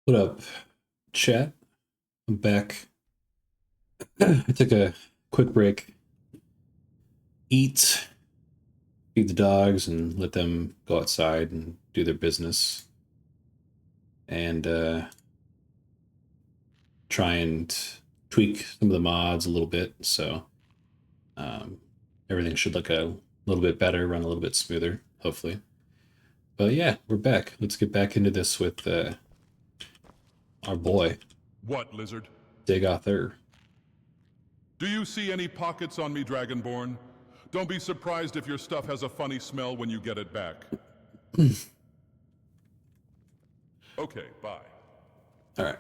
What up, chat? I'm back. I took a quick break, eat, feed the dogs, and let them go outside and do their business, and try and tweak some of the mods a little bit. So um, everything should look a little bit better, run a little bit smoother, hopefully. But yeah, we're back. Let's get back into this with our boy, What, Lizard? Digother. Do you see any pockets on me, Dragonborn? Don't be surprised if your stuff has a funny smell when you get it back. Okay, bye. All right.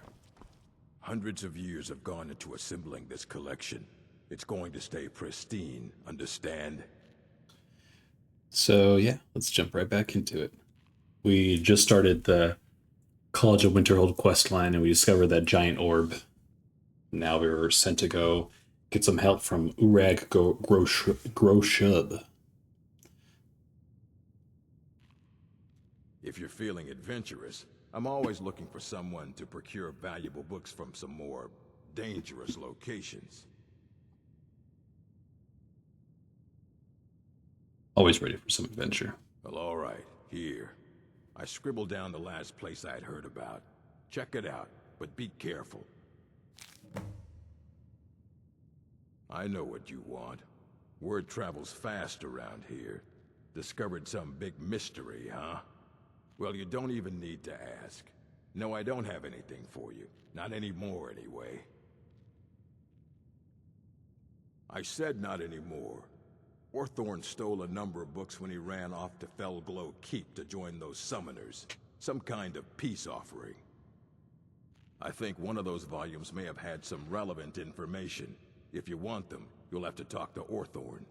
Hundreds of years have gone into assembling this collection. It's going to stay pristine, understand? So yeah, let's jump right back into it. We just started the College of Winterhold quest line, and we discovered that giant orb. Now we were sent to go get some help from Urag Groshub. If you're feeling adventurous, I'm always looking for someone to procure valuable books from some more dangerous locations. Always ready for some adventure. Well, all right, here. I scribbled down the last place I'd heard about. Check it out, but be careful. I know what you want. Word travels fast around here. Discovered some big mystery, huh? Well, you don't even need to ask. No, I don't have anything for you. Not anymore, anyway. I said not anymore. Orthorn stole a number of books when he ran off to Felglow Keep to join those summoners. Some kind of peace offering. I think one of those volumes may have had some relevant information. If you want them, you'll have to talk to Orthorn.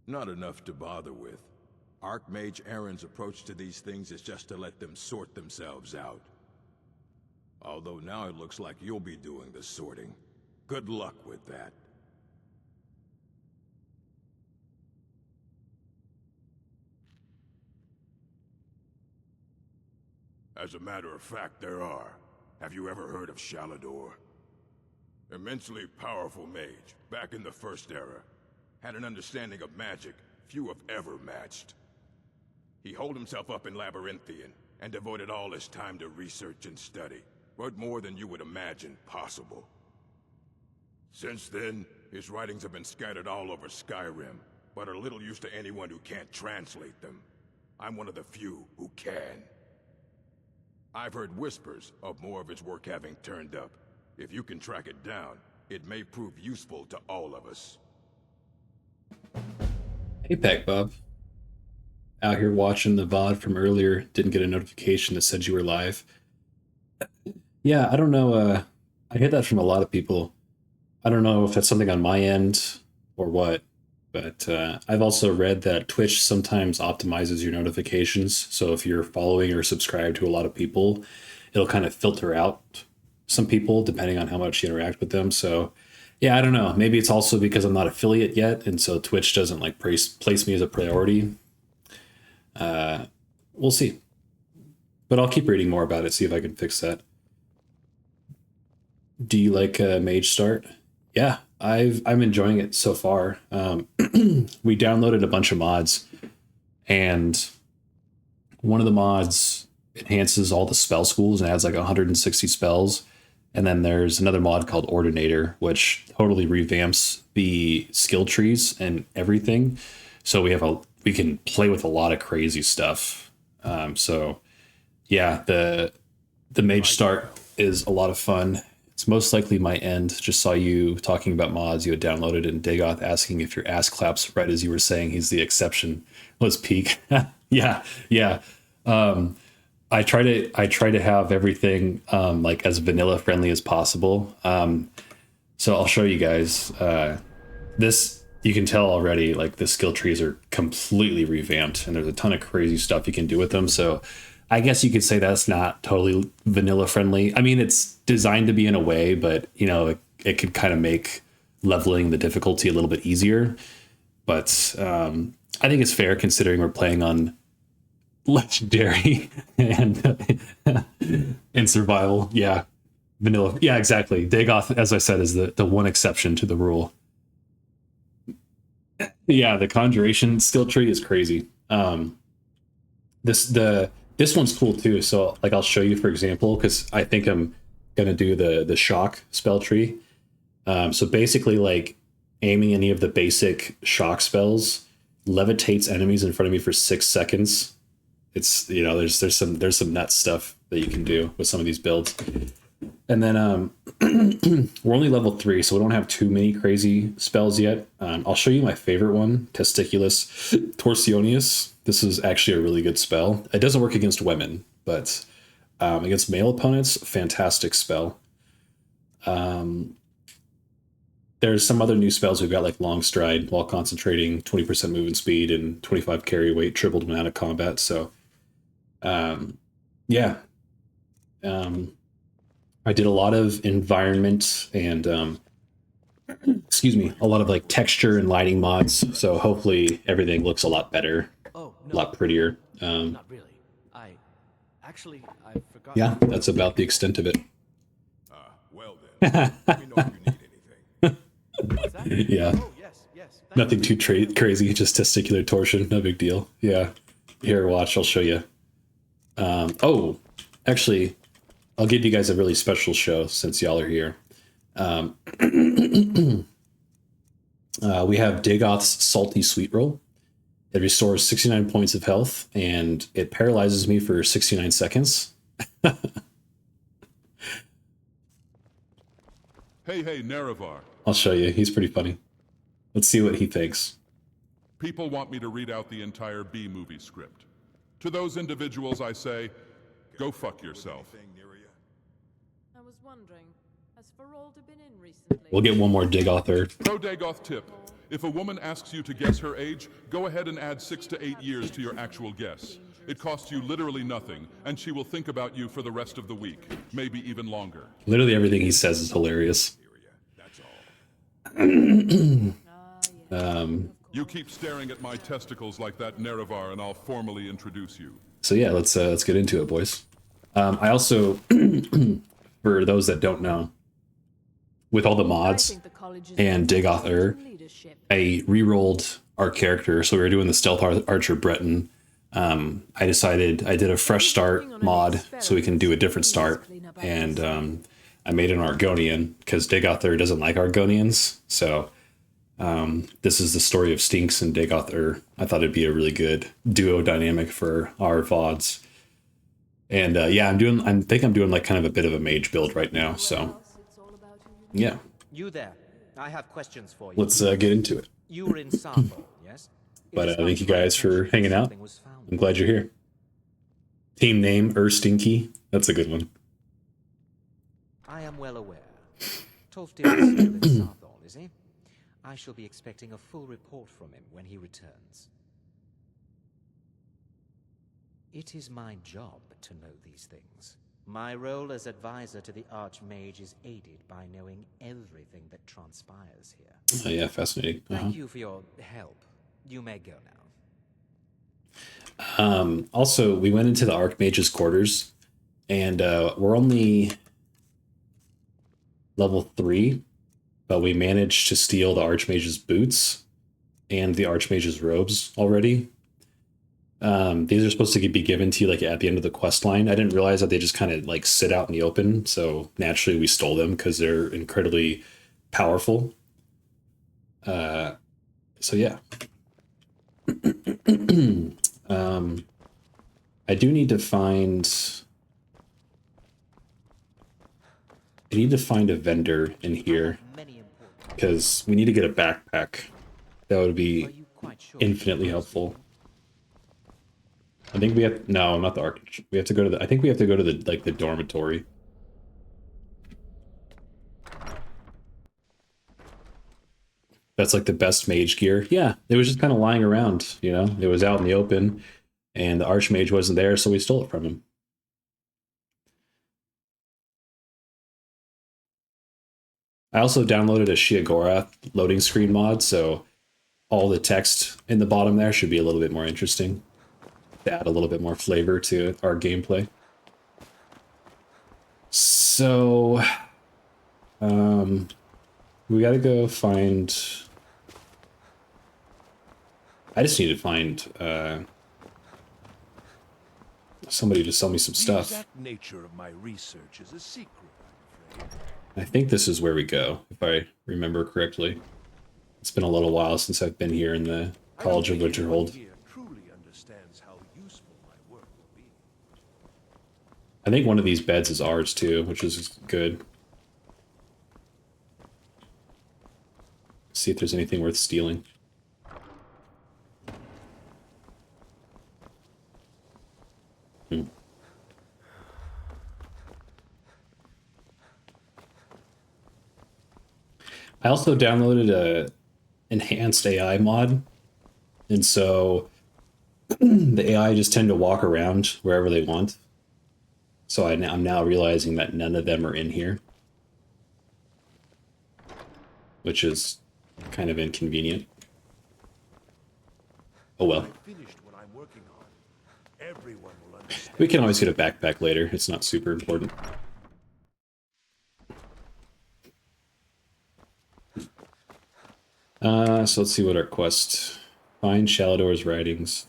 Not enough to bother with. Archmage Aaron's approach to these things is just to let them sort themselves out. Although now it looks like you'll be doing the sorting. Good luck with that. As a matter of fact, there are. Have you ever heard of Shalador? Immensely powerful mage, back in the First Era. Had an understanding of magic few have ever matched. He holed himself up in Labyrinthian, and devoted all his time to research and study. Wrote more than you would imagine possible. Since then, his writings have been scattered all over Skyrim, but are little use to anyone who can't translate them. I'm one of the few who can. I've heard whispers of more of his work having turned up. If you can track it down, it may prove useful to all of us. Hey, Pack Bob. Out here watching the VOD from earlier. Didn't get a notification that said you were live. Yeah, I don't know. I hear that from a lot of people. I don't know if that's something on my end or what, but I've also read that Twitch sometimes optimizes your notifications. So if you're following or subscribed to a lot of people, it'll kind of filter out some people depending on how much you interact with them. So yeah, I don't know. Maybe it's also because I'm not affiliate yet, and so Twitch doesn't like place me as a priority. We'll see, but I'll keep reading more about it. See if I can fix that. Do you like Mage Start? Yeah, I'm enjoying it so far. We downloaded a bunch of mods, and one of the mods enhances all the spell schools and adds like 160 spells. And then there's another mod called Ordinator, which totally revamps the skill trees and everything. So we can play with a lot of crazy stuff. So yeah, the Mage Start is a lot of fun. It's most likely my end. Just saw you talking about mods you had downloaded, and Dagoth asking if your ass claps right as you were saying he's the exception was peak. Yeah, yeah. I try to have everything like as vanilla friendly as possible. So I'll show you guys. This you can tell already. Like the skill trees are completely revamped, and there's a ton of crazy stuff you can do with them. So I guess you could say that's not totally vanilla friendly. I mean, it's designed to be in a way, but you know, it could kind of make leveling the difficulty a little bit easier. But I think it's fair considering we're playing on Legendary and in survival. Yeah. Vanilla. Yeah, exactly. Dagoth, as I said, is the one exception to the rule. Yeah, the conjuration skill tree is crazy. This one's cool too. So like I'll show you for example, because I think I'm gonna do the shock spell tree. So basically like aiming any of the basic shock spells levitates enemies in front of me for 6 seconds. It's there's some nut stuff that you can do with some of these builds. And then we're only level 3, so we don't have too many crazy spells yet. I'll show you my favorite one, Testiculus Torsioneus. This is actually a really good spell. It doesn't work against women, but against male opponents, fantastic spell. There's some other new spells we've got, like Long Stride, while concentrating, 20% movement speed, and 25 carry weight, tripled when out of combat. So, yeah. I did a lot of environment and, excuse me, a lot of like texture and lighting mods. So hopefully everything looks a lot better, a lot prettier. Not really. I forgot. Yeah, that's about the extent of it. Well then, let me know if you need anything. What's that? Yeah. Oh, yes. Nothing too crazy, just testicular torsion, no big deal. Yeah. Here, watch, I'll show you. Oh, actually, I'll give you guys a really special show since y'all are here. We have Dagoth's Salty Sweet Roll. It restores 69 points of health, and it paralyzes me for 69 seconds. Hey, Nerevar. I'll show you. He's pretty funny. Let's see what he thinks. People want me to read out the entire B-movie script. To those individuals, I say, go fuck yourself. I was wondering, has Ferolda been in recently? We'll get one more Dagoth or Pro Dagoth tip. If a woman asks you to guess her age, go ahead and add 6 to 8 years to your actual guess. It costs you literally nothing, and she will think about you for the rest of the week, maybe even longer. literally everything he says is hilarious. You keep staring at my testicles like that, Nerevar, and I'll formally introduce you. So yeah, let's get into it, boys. I also, for those that don't know, with all the mods and Dagoth I re-rolled our character. So we were doing the Stealth Archer Breton. I decided I did a fresh start mod so we can do a different start. And I made an Argonian because Dagoth doesn't like Argonians. So this is the story of Stinks and Dagoth. I thought it'd be a really good duo dynamic for our VODs. And yeah, I think I'm doing like kind of a bit of a mage build right now. So yeah. You there. I have questions for you. Let's get into it. You were in Sarthol, yes? But thank you guys for hanging out. I'm glad you're here. Team name, Stinky. That's a good one. I am well aware. Tolfdir is still in Sarthol, is he? I shall be expecting a full report from him when he returns. It is my job to know these things. My role as advisor to the Archmage is aided by knowing everything that transpires here. Oh yeah, fascinating. Thank you for your help. You may go now. Also, we went into the Archmage's quarters, and we're only level 3, but we managed to steal the Archmage's boots and the Archmage's robes already. These are supposed to be given to you like at the end of the quest line. I didn't realize that they just kind of like sit out in the open, so naturally we stole them because they're incredibly powerful. So yeah. I do need to find... I need to find a vendor in here because we need to get a backpack. That would be infinitely helpful. I think we have... No, not the Arch. We have to go to the... I think we have to go to the, like, the dormitory. That's, like, the best mage gear. Yeah, it was just kind of lying around, you know? It was out in the open, and the Archmage wasn't there, so we stole it from him. I also downloaded a Shiagorath loading screen mod, so all the text in the bottom there should be a little bit more interesting. to add a little bit more flavor to our gameplay. So, we gotta go find... I just need to find, somebody to sell me some stuff. The exact nature of my research is a secret, I'm afraid. I think this is where we go, if I remember correctly. It's been a little while since I've been here in the College of Winterhold. Truly understands how useful my work will be. I think one of these beds is ours too, which is good. See if there's anything worth stealing. I also downloaded a enhanced AI mod, and so the AI just tend to walk around wherever they want. So I'm now realizing that none of them are in here, which is kind of inconvenient. Oh well. Finished what I'm working on. Everyone will understand. We can always get a backpack later. It's not super important. So let's see what our quest. Find Shalador's writings.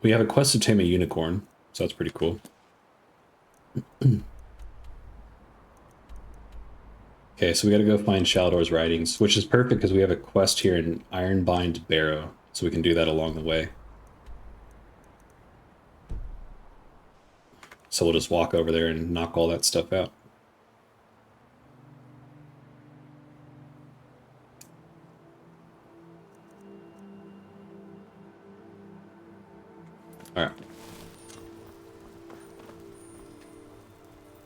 We have a quest to tame a unicorn, so that's pretty cool. Okay, so we gotta go find Shalador's writings, which is perfect because we have a quest here in Ironbind Barrow, so we can do that along the way. So we'll just walk over there and knock all that stuff out. Alright.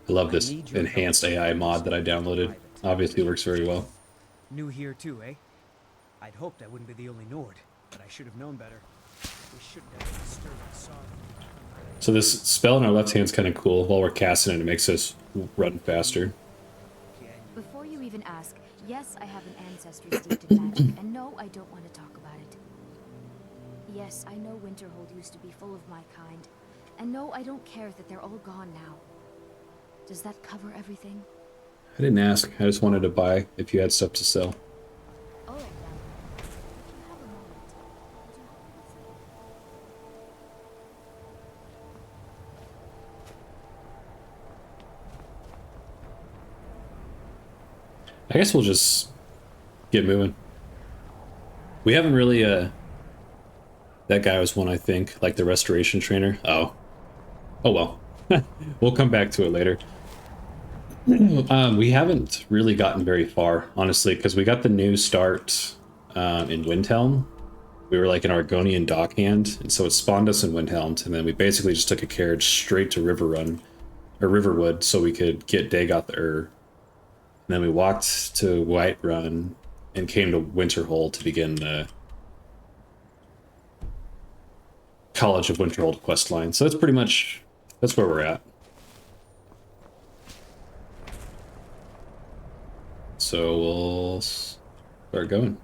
I love this enhanced AI mod that I downloaded. Obviously works very well. New here too, eh? I'd hoped I wouldn't be the only Nord, but I should have known better. We shouldn't have disturbed the song. So this spell in our left hand's kind of cool. While we're casting it, it makes us run faster. Before you even ask, yes, I have an ancestry steeped in magic, and no, I don't want to talk about it. Yes, I know Winterhold used to be full of my kind, and no, I don't care that they're all gone now. Does that cover everything? I didn't ask. I just wanted to buy if you had stuff to sell. All right, then. If you have a moment, would you help me say? I guess we'll just get moving. We haven't really, that guy was one, I think, like the restoration trainer. Oh. Oh well. We'll come back to it later. We haven't really gotten very far, honestly, because we got the new start in Windhelm. We were like in Argonian Dockhand, and so it spawned us in Windhelm, and then we basically just took a carriage straight to Riverwood, so we could get Dagoth Ur. And then we walked to Whiterun and came to Winterhold to begin the College of Winterhold questline. So that's pretty much, that's where we're at. So we'll start going.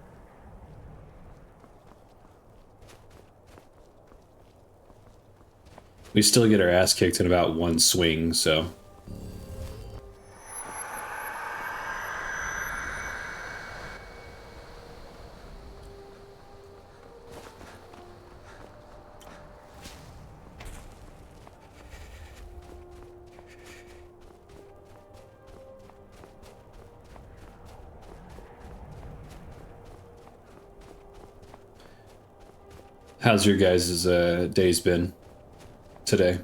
We still get our ass kicked in about one swing, so. How's your guys' days been today?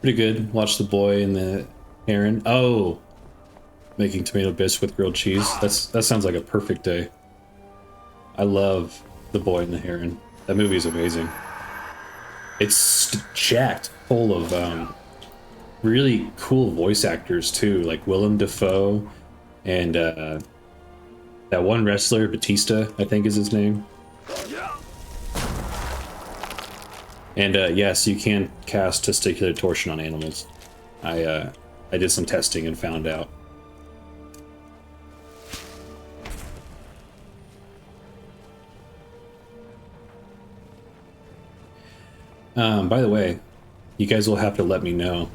Pretty good. Watch the boy and the Heron. Oh, making tomato bisque with grilled cheese. That sounds like a perfect day. I love The Boy and the Heron. That movie is amazing. It's jacked. full of really cool voice actors too, like Willem Dafoe and that one wrestler, Batista, I think is his name. And yes, you can cast testicular torsion on animals. I did some testing and found out. By the way, you guys will have to let me know.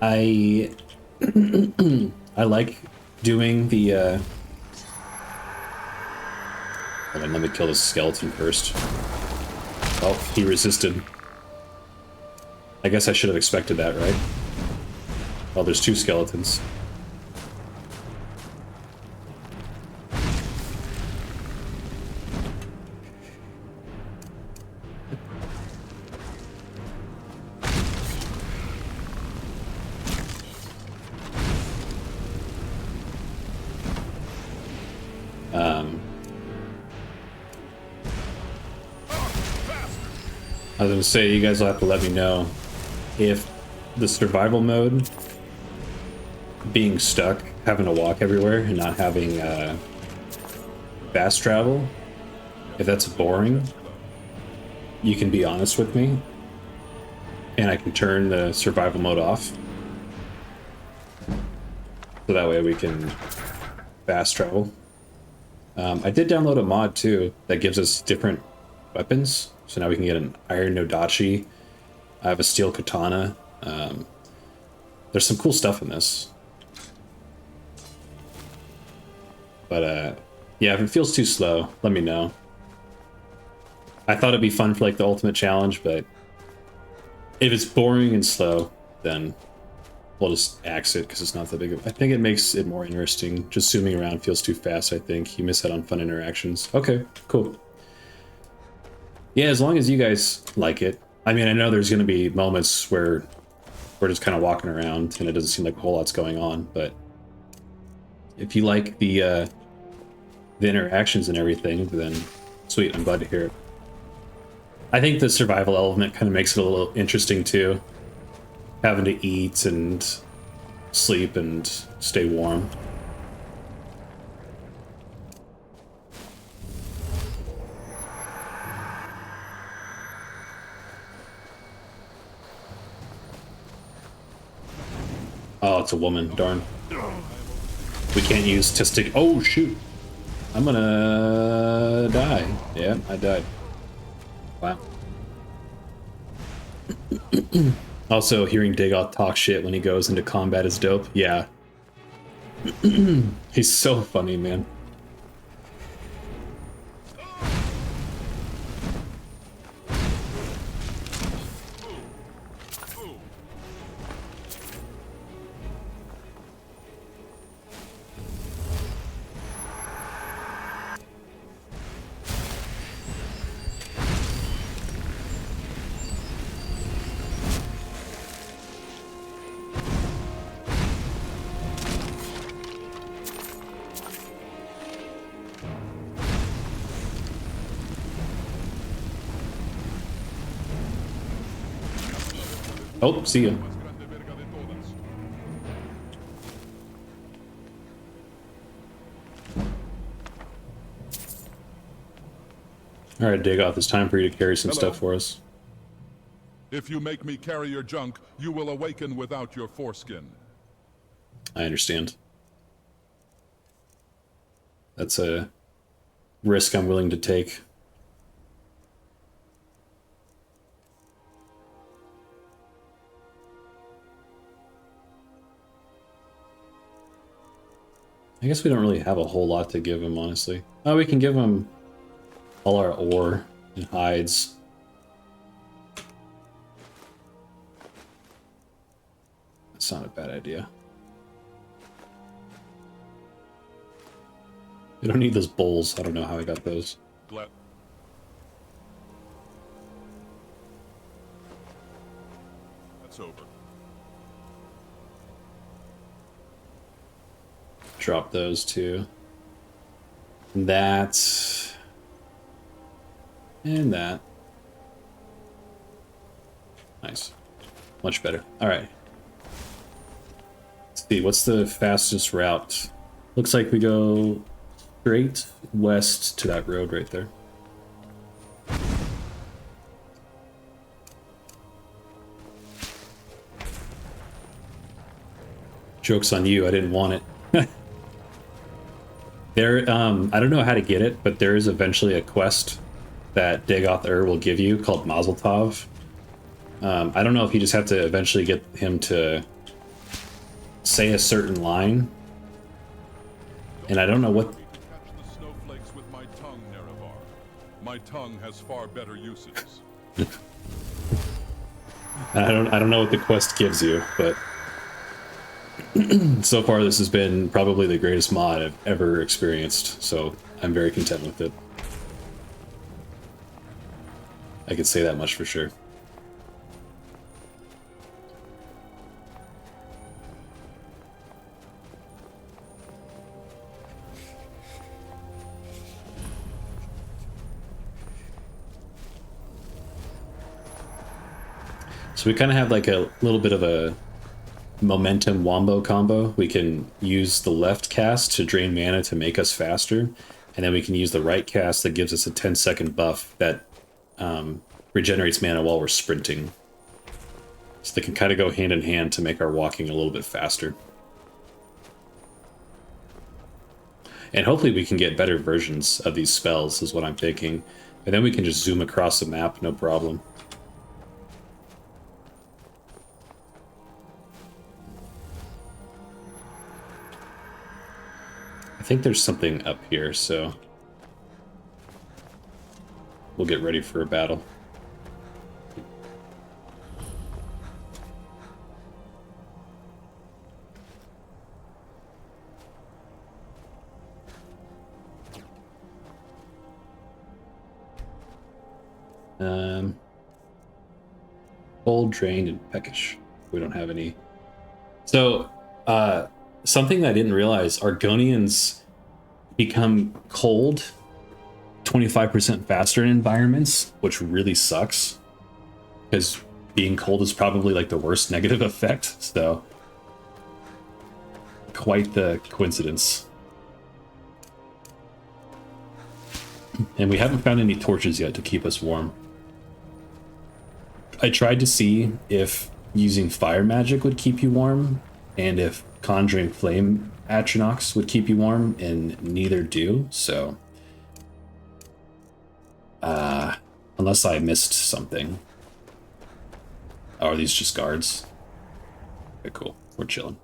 I I like doing the hold on, let me kill this skeleton first. Oh, he resisted. I guess I should have expected that, right? Oh, there's two skeletons. I was gonna say, you guys will have to let me know if the survival mode, being stuck, having to walk everywhere, and not having fast travel, if that's boring, you can be honest with me, and I can turn the survival mode off. So that way we can fast travel. I did download a mod too that gives us different weapons. So now we can get an iron nodachi. I have a steel katana. There's some cool stuff in this. But yeah, if it feels too slow, let me know. I thought it'd be fun for like the ultimate challenge, but if it's boring and slow, then we'll just axe it because it's not that big of... I think it makes it more interesting. Just zooming around feels too fast, I think. You miss out on fun interactions. Okay, cool. Yeah, as long as you guys like it. I mean, I know there's going to be moments where we're just kind of walking around and it doesn't seem like a whole lot's going on, but if you like the interactions and everything, then sweet, I'm glad to hear it. I think the survival element kind of makes it a little interesting too. Having to eat and sleep and stay warm. Oh, it's a woman, darn. We can't use testic. Oh, shoot. I'm gonna die. Yeah, I died. Wow. Also, hearing Dagoth talk shit when he goes into combat is dope. Yeah. He's so funny, man. Oh, see ya. Alright, Dagoth, it's time for you to carry some stuff for us. If you make me carry your junk, you will awaken without your foreskin. I understand. That's a risk I'm willing to take. I guess we don't really have a whole lot to give him, honestly. Oh, we can give him all our ore and hides. That's not a bad idea. We don't need those bowls. I don't know how I got those. That's over. Drop those too. That. And that. Nice. Much better. All right. Let's see, what's the fastest route? Looks like we go straight west to that road right there. Joke's on you, I didn't want it. There, I don't know how to get it, but there is eventually a quest that Dagoth will give you called Mazel Tov. I don't know if you just have to eventually get him to say a certain line. And I don't know what... Catch the snowflakes with my tongue, Nerevar. My tongue has far better uses. I don't know what the quest gives you, but so far this has been probably the greatest mod I've ever experienced, so I'm very content with it. I could say that much for sure. So we kind of have like a little bit of a momentum wombo combo. We can use the left cast to drain mana to make us faster, and then we can use the right cast that gives us a 10-second buff that regenerates mana while we're sprinting. So they can kind of go hand in hand to make our walking a little bit faster. And hopefully we can get better versions of these spells, is what I'm thinking. And then we can just zoom across the map, no problem. I think there's something up here, so we'll get ready for a battle. Cold, drained, and peckish. We don't have any. So, something that I didn't realize, Argonians become cold 25% faster in environments, which really sucks. Because being cold is probably like the worst negative effect, so quite the coincidence. And we haven't found any torches yet to keep us warm. I tried to see if using fire magic would keep you warm, and if conjuring flame atronachs would keep you warm, and neither do, so unless I missed something. Oh, are these just guards? Okay, cool. We're chilling.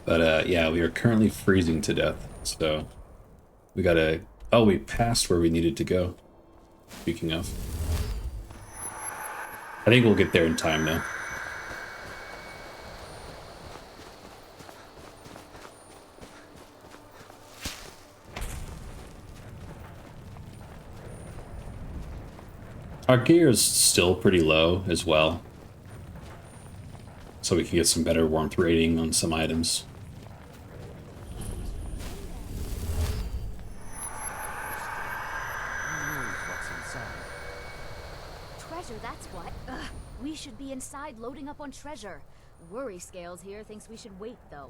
But yeah, we are currently freezing to death, so we gotta... Oh, we passed where we needed to go. Speaking of. I think we'll get there in time, though. Our gear is still pretty low as well, so we can get some better warmth rating on some items. That's what. Ugh, we should be inside loading up on treasure. Worry Scales here thinks we should wait, though.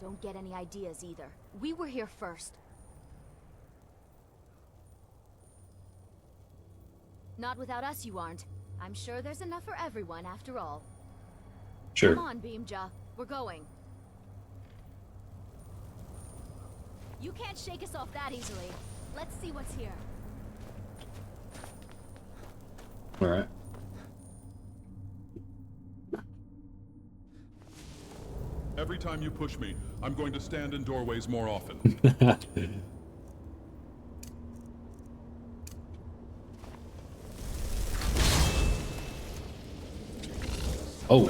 Don't get any ideas either. We were here first. Not without us, you aren't. I'm sure there's enough for everyone, after all. Sure. Come on, Beamja. We're going. You can't shake us off that easily. Let's see what's here. All right. Every time you push me, I'm going to stand in doorways more often. Oh.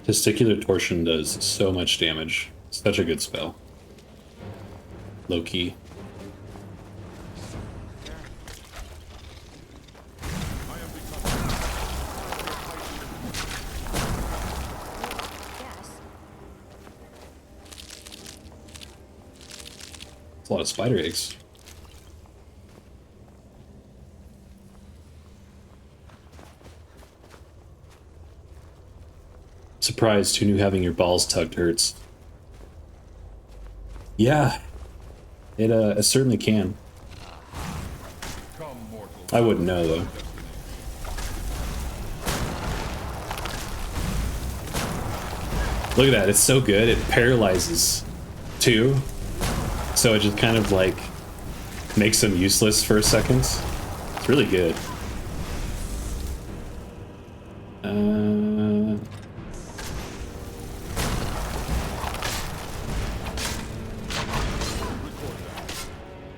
Testicular Torsion does so much damage. Such a good spell. Low key. That's a lot of spider eggs. Surprised, who knew having your balls tugged hurts? Yeah, it certainly can. I wouldn't know though. Look at that, it's so good. It paralyzes too. So it just kind of like makes them useless for a second. It's really good.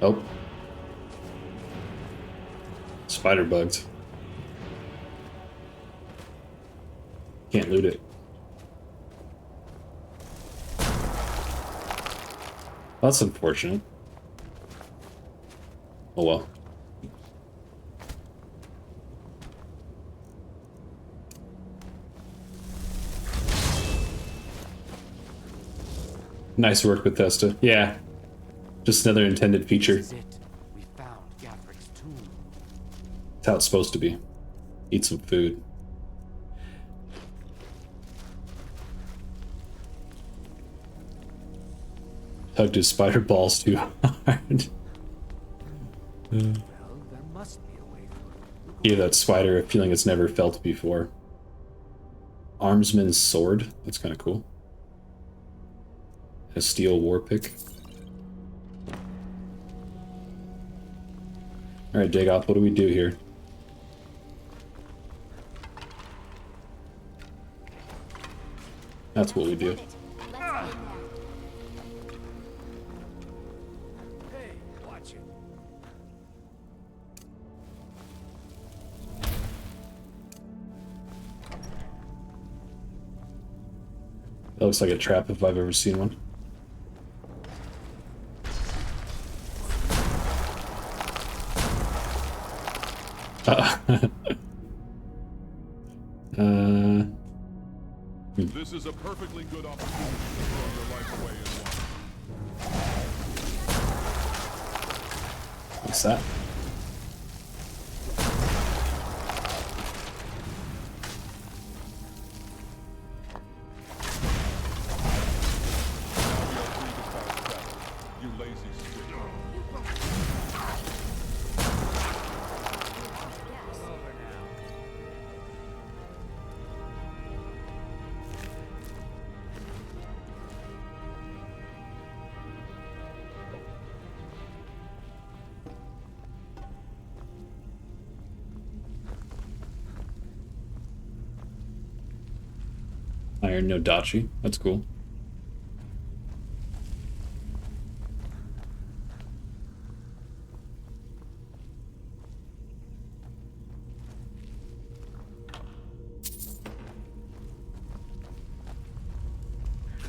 Oh. Spider bugged. Can't loot it. That's unfortunate. Oh well. Nice work, Bethesda. Yeah. Just another intended feature. This is it. We found Gafric's tomb. That's how it's supposed to be. Eat some food. Tugged his spider balls too hard. Well, there must be a way through. Give that spider a feeling it's never felt before. Armsman's sword. That's kind of cool. A steel war pick. Alright, Dagoth, what do we do here? That's what we do. Hey, watch it. That looks like a trap if I've ever seen one. This is a perfectly good opportunity to throw your life away in one. What's that? You lazy stick. Iron no dachi. That's cool.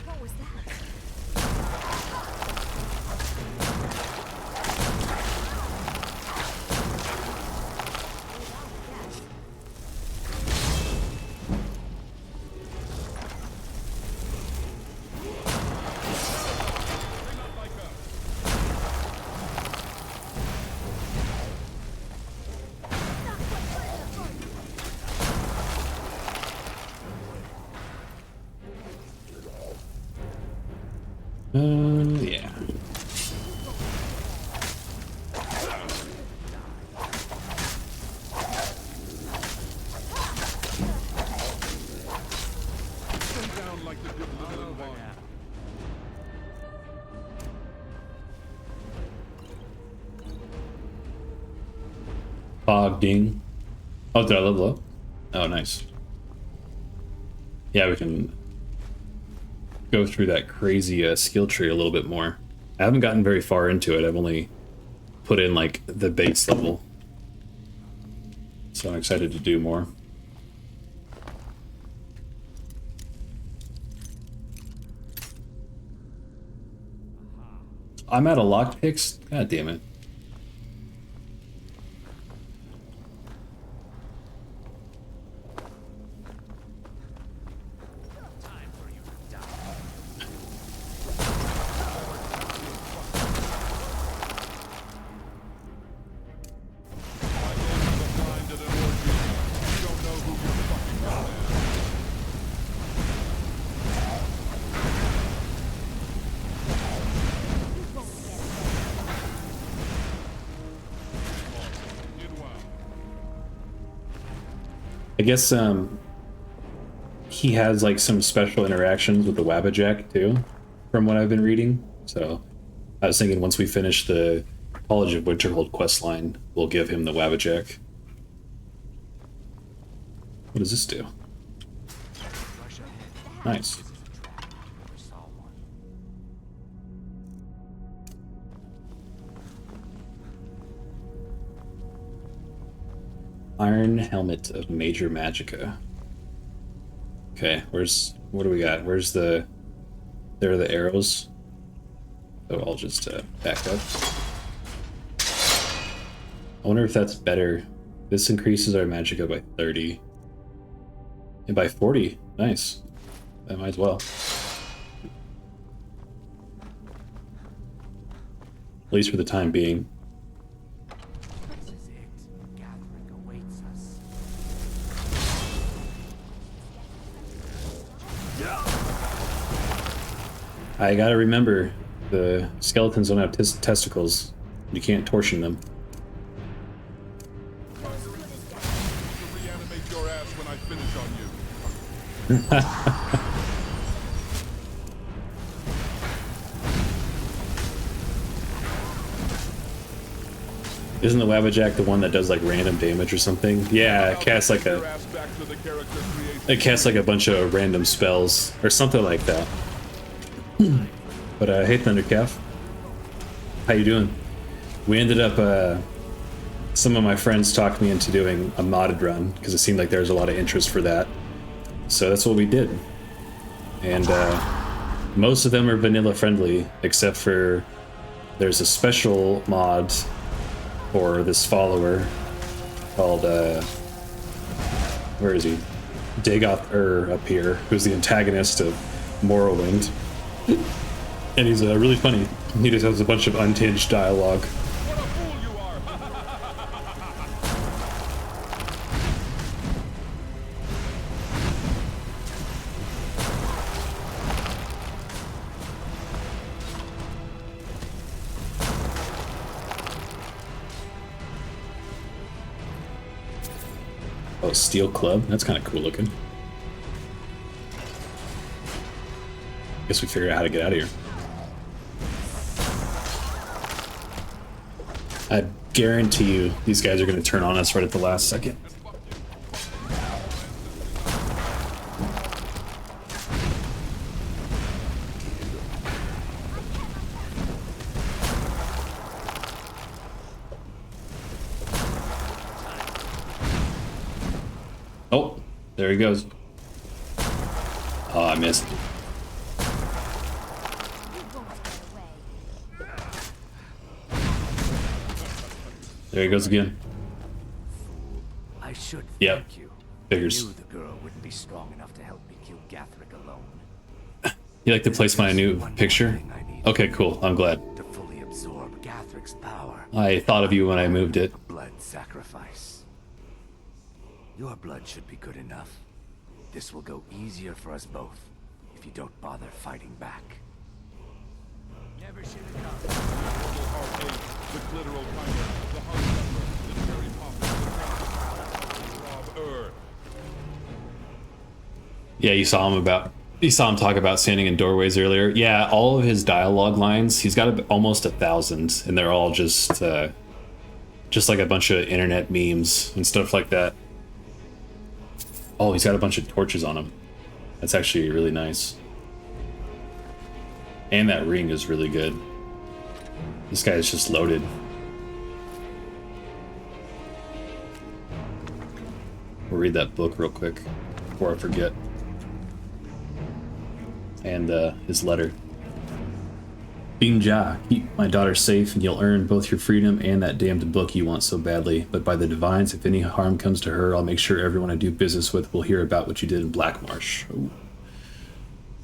What was that? Yeah. Down like the good little one. Fog ding. Oh, did I level up? Oh, nice. Yeah, we can go through that crazy skill tree a little bit more. I haven't gotten very far into it. I've only put in like the base level. So I'm excited to do more. I'm out of lockpicks? God damn it. I guess he has like some special interactions with the Wabbajack too, from what I've been reading. So I was thinking once we finish the College of Winterhold questline, we'll give him the Wabbajack. What does this do? Nice. Iron Helmet of Major Magicka. Okay, what do we got? There are the arrows. So I'll just back up. I wonder if that's better. This increases our magicka by 30. And by 40. Nice. I might as well. At least for the time being. This is it. Gathering awaits us. I gotta remember, the skeletons don't have testicles. You can't torsion them. To reanimate your ass when I finish on you. Isn't the Wabbajack the one that does like random damage or something? Yeah, it casts like Your ass back to the character creation. it casts like a bunch of random spells or something like that. But hey, Thundercalf, how you doing? We ended up. Some of my friends talked me into doing a modded run because it seemed like there was a lot of interest for that. So that's what we did. And most of them are vanilla friendly, except for there's a special mod for this follower called where is he? Dagoth up here, who's the antagonist of Morrowind. And he's really funny. He just has a bunch of untinged dialogue. What a fool you are! Oh, Steel Club? That's kind of cool looking. Guess we figure out how to get out of here. I guarantee you these guys are going to turn on us right at the last second. Oh, there he goes. Oh, I missed. There he goes again. I should Yep. thank you. Figures. I knew the girl wouldn't be strong enough to help me kill Gathric alone. You like to place my new picture? Okay, cool. I'm glad. To fully absorb Gathric's power. I thought of you when I moved it. Blood sacrifice. Your blood should be good enough. This will go easier for us both if you don't bother fighting back. Never should have done. The heart ache, the clitoral chimer, the heart pepper, the cherry pop, the Rob Yeah, you saw him talk about standing in doorways earlier. Yeah, all of his dialogue lines, he's got almost 1,000, and they're all just like a bunch of internet memes and stuff like that. Oh, he's got a bunch of torches on him. That's actually really nice. And that ring is really good. This guy is just loaded. We'll read that book real quick before I forget. And his letter. Binja, keep my daughter safe and you'll earn both your freedom and that damned book you want so badly. But by the divines, if any harm comes to her, I'll make sure everyone I do business with will hear about what you did in Blackmarsh. Ooh.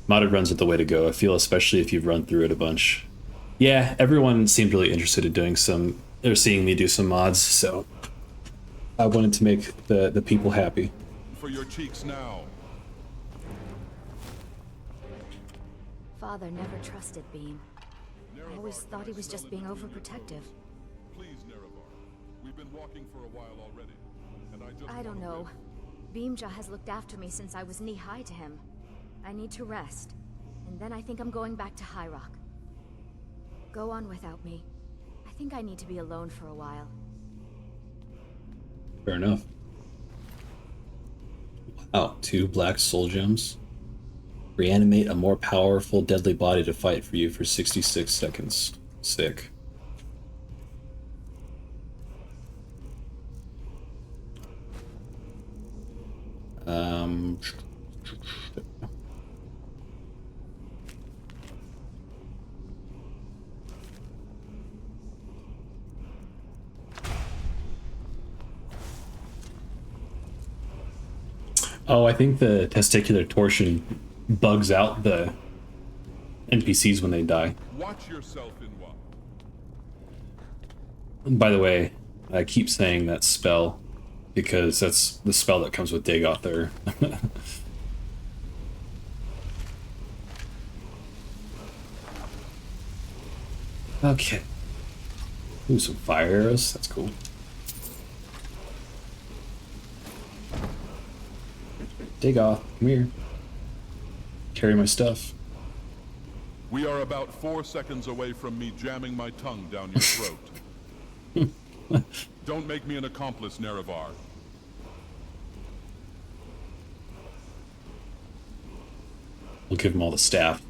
Modded runs are the way to go, I feel, especially if you've run through it a bunch. Yeah, everyone seemed really interested in doing they're seeing me do some mods, so I wanted to make the people happy. for your cheeks now. Father never trusted Beam. I always thought he was just being overprotective. Please, Nerevar. We've been walking for a while already, and I I don't know. Beamja has looked after me since I was knee-high to him. I need to rest, and then I think I'm going back to High Rock. Go on without me. I think I need to be alone for a while. Fair enough. Wow, 2 black soul gems. Reanimate a more powerful, deadly body to fight for you for 66 seconds. Sick. Oh, I think the testicular torsion bugs out the NPCs when they die. Watch yourself in what? By the way, I keep saying that spell because that's the spell that comes with Dagoth there. Okay. Ooh, some fire arrows. That's cool. Dagoth, come here. Carry my stuff. We are about 4 seconds away from me jamming my tongue down your throat. Don't make me an accomplice, Nerevar. We'll give him all the staff.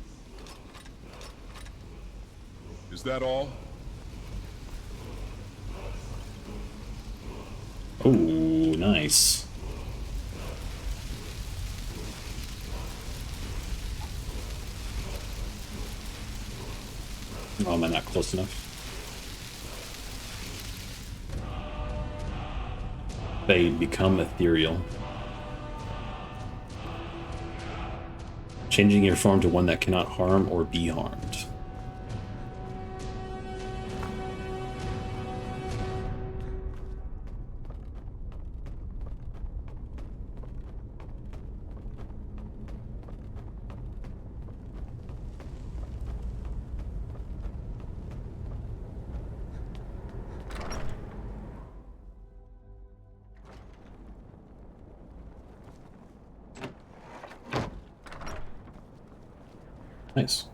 Is that all? Oh, nice. Oh, am I not close enough? They become ethereal. Changing your form to one that cannot harm or be harmed. Nice.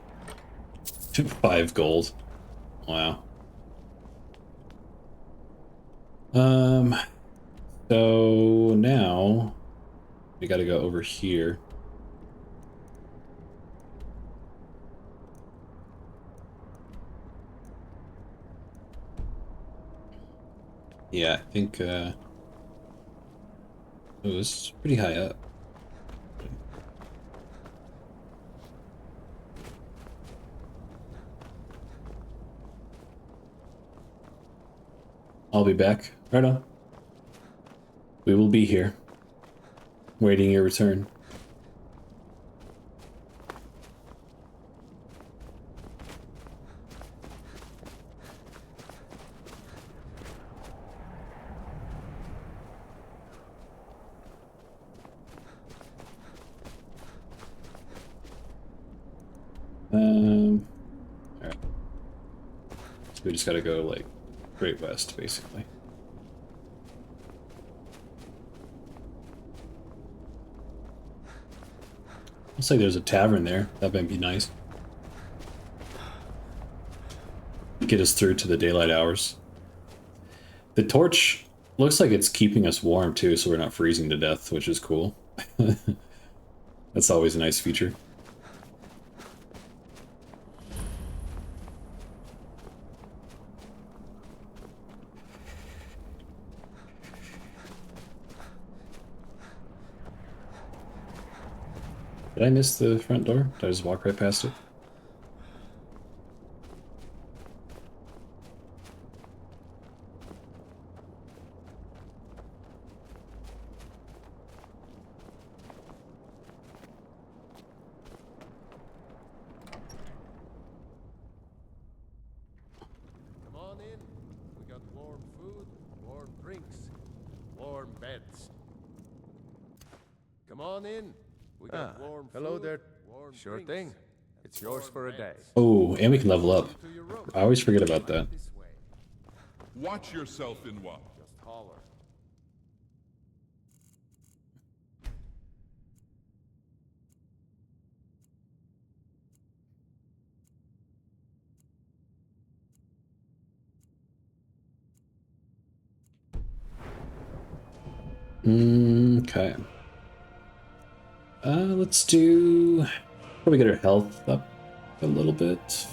5 gold. Wow. So now we gotta go over here. Yeah, I think oh, this is pretty high up. I'll be back. Right on. We will be here, waiting your return. Alright. So we just gotta go, like, Great West, basically. Looks like there's a tavern there. That might be nice. Get us through to the daylight hours. The torch looks like it's keeping us warm too, so we're not freezing to death, which is cool. That's always a nice feature. Did I miss the front door? Did I just walk right past it? Come on in. We got warm food, warm drinks, warm beds. Come on in. We got warm hello food, there. warm Sure drinks, thing. It's yours for a day. Oh, and we can level up. I always forget about that. this way. Watch yourself in what? Just holler. Okay. Let's do... Probably get our health up a little bit.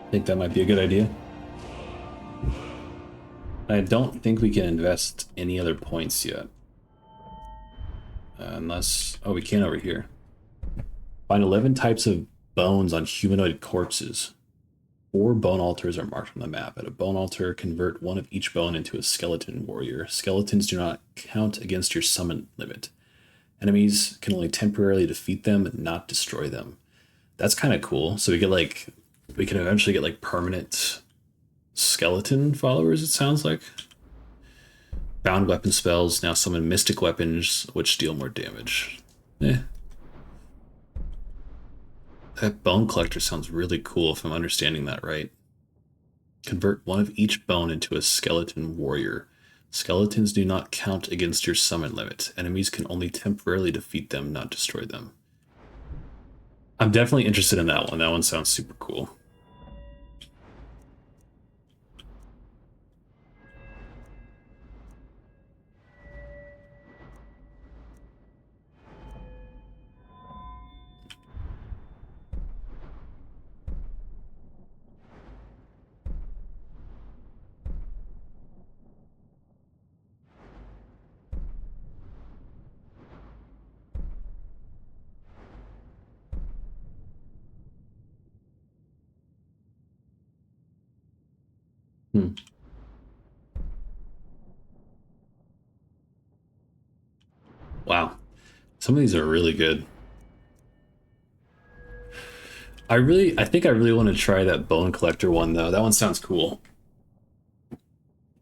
I think that might be a good idea. I don't think we can invest any other points yet. Unless... Oh, we can over here. Find 11 types of bones on humanoid corpses. 4 bone altars are marked on the map. At a bone altar, convert 1 of each bone into a skeleton warrior. Skeletons do not count against your summon limit. Enemies can only temporarily defeat them, not destroy them. That's kind of cool. So we get like... We can eventually get like permanent skeleton followers, it sounds like. Bound weapon spells now summon mystic weapons, which deal more damage. That bone collector sounds really cool if I'm understanding that right. Convert 1 of each bone into a skeleton warrior. Skeletons do not count against your summon limit. Enemies can only temporarily defeat them, not destroy them. I'm definitely interested in that one. That one sounds super cool. Wow. Some of these are really good. I think I really want to try that bone collector one though. That one sounds cool.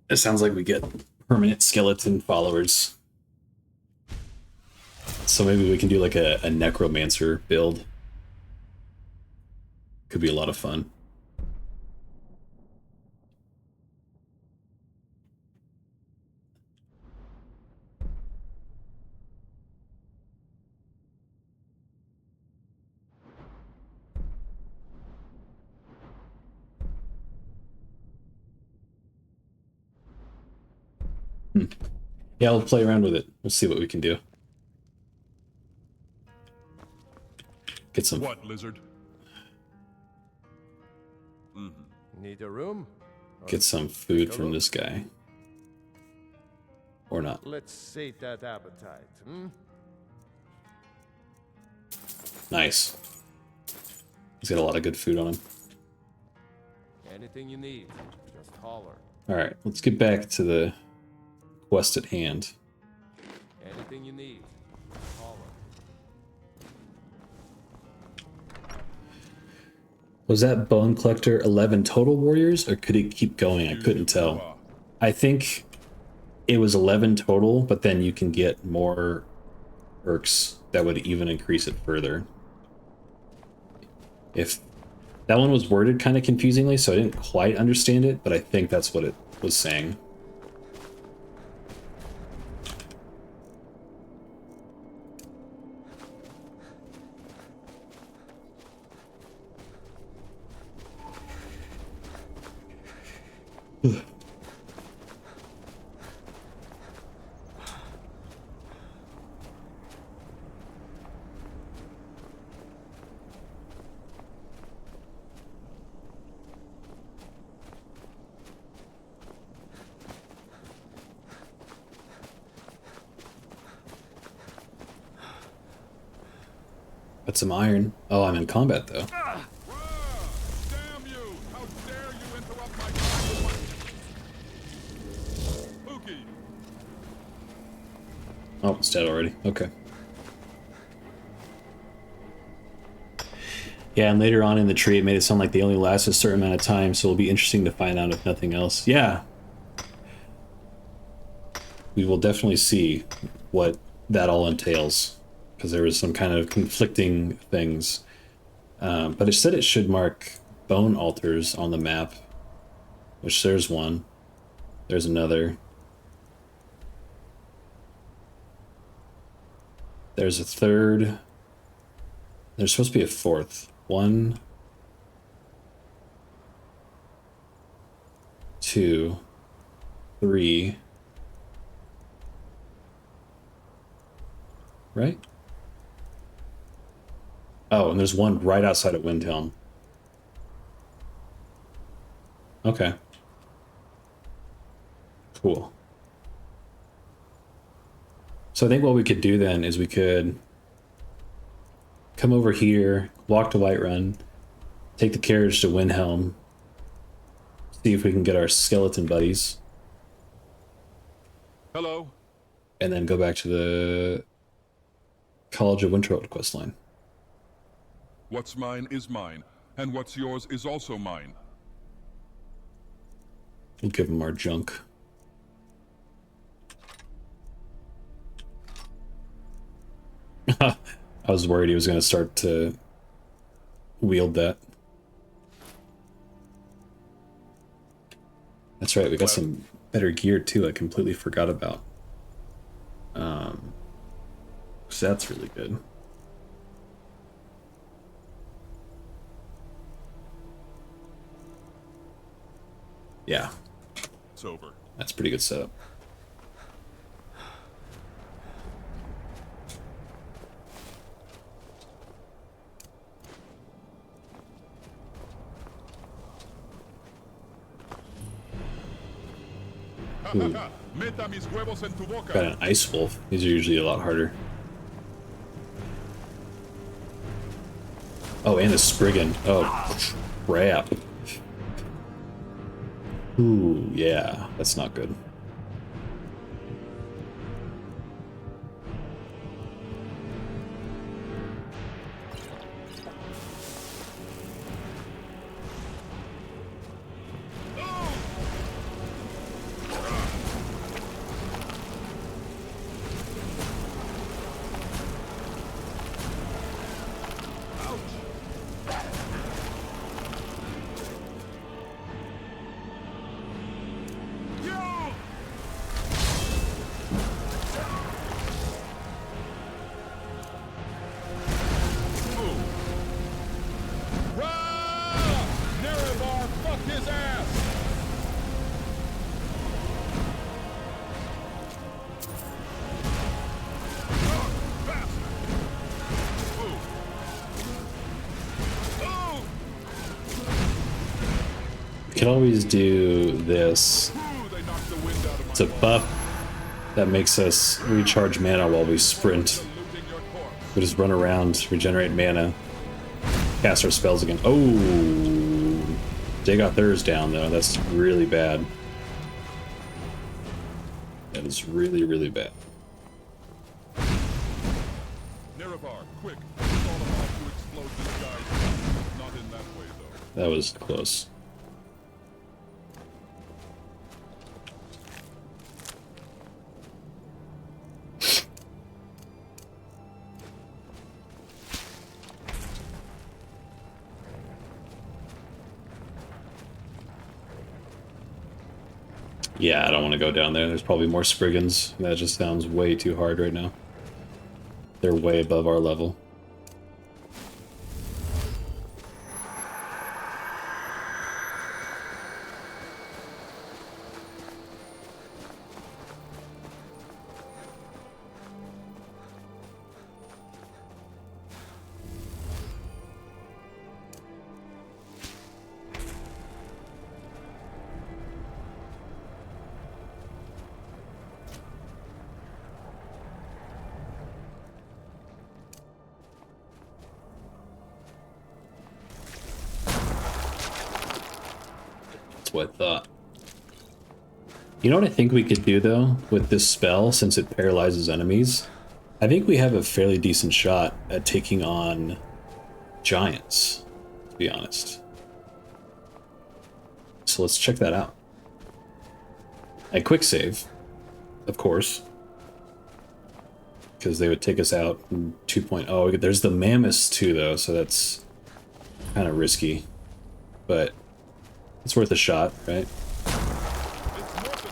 It sounds like we get permanent skeleton followers. So maybe we can do like a necromancer build. Could be a lot of fun. Yeah, I'll play around with it. We'll see what we can do. Get some... What, lizard? Need a room? Get some food from this guy. Or not. Let's sate that appetite, hmm? Nice. He's got a lot of good food on him. Anything you need, just holler. Alright, let's get back to the quest at hand. Anything you need, just holler. Was that bone collector 11 total warriors, or could it keep going? I couldn't tell. I think it was 11 total, but then you can get more perks that would even increase it further. If that one was worded kind of confusingly, so I didn't quite understand it, but I think that's what it was saying. Got some iron. Oh, I'm in combat though. Damn you! How dare you interrupt my time with my... Pookie! Oh, it's dead already. Okay. Yeah, and later on in the tree, it made it sound like they only last a certain amount of time, so it'll be interesting to find out if nothing else. Yeah. We will definitely see what that all entails, because there was some kind of conflicting things. But it said it should mark bone altars on the map, which there's one. There's another. There's a third. There's supposed to be a fourth. 1, 2, 3, right? Oh, and there's one right outside of Windhelm. Okay. Cool. So I think what we could do then is we could come over here, walk to Whiterun, take the carriage to Windhelm, see if we can get our skeleton buddies. Hello? And then go back to the College of Winterhold questline. What's mine is mine, and what's yours is also mine. We'll give him our junk. I was worried he was going to start to wield that. That's right, we got some better gear too I completely forgot about. So that's really good. Yeah. It's over. That's pretty good setup. Ooh. Got an ice wolf. These are usually a lot harder. Oh, and a Spriggan. Oh, crap. Ooh, yeah, that's not good. Can always do this. It's a buff that makes us recharge mana while we sprint. We just run around, regenerate mana, cast our spells again. Oh, Dagothur's down though. That's really bad. That is really, really bad. Quick. It's all about to explode this guy. Not in that way though. That was close. Yeah, I don't want to go down there. There's probably more Spriggans. That just sounds way too hard right now. They're way above our level. What I thought. You know what I think we could do though with this spell, since it paralyzes enemies? I think we have a fairly decent shot at taking on giants, to be honest. So let's check that out. A quick save, of course, because they would take us out in 2.0. There's the mammoths too though, so that's kind of risky, but it's worth a shot, right?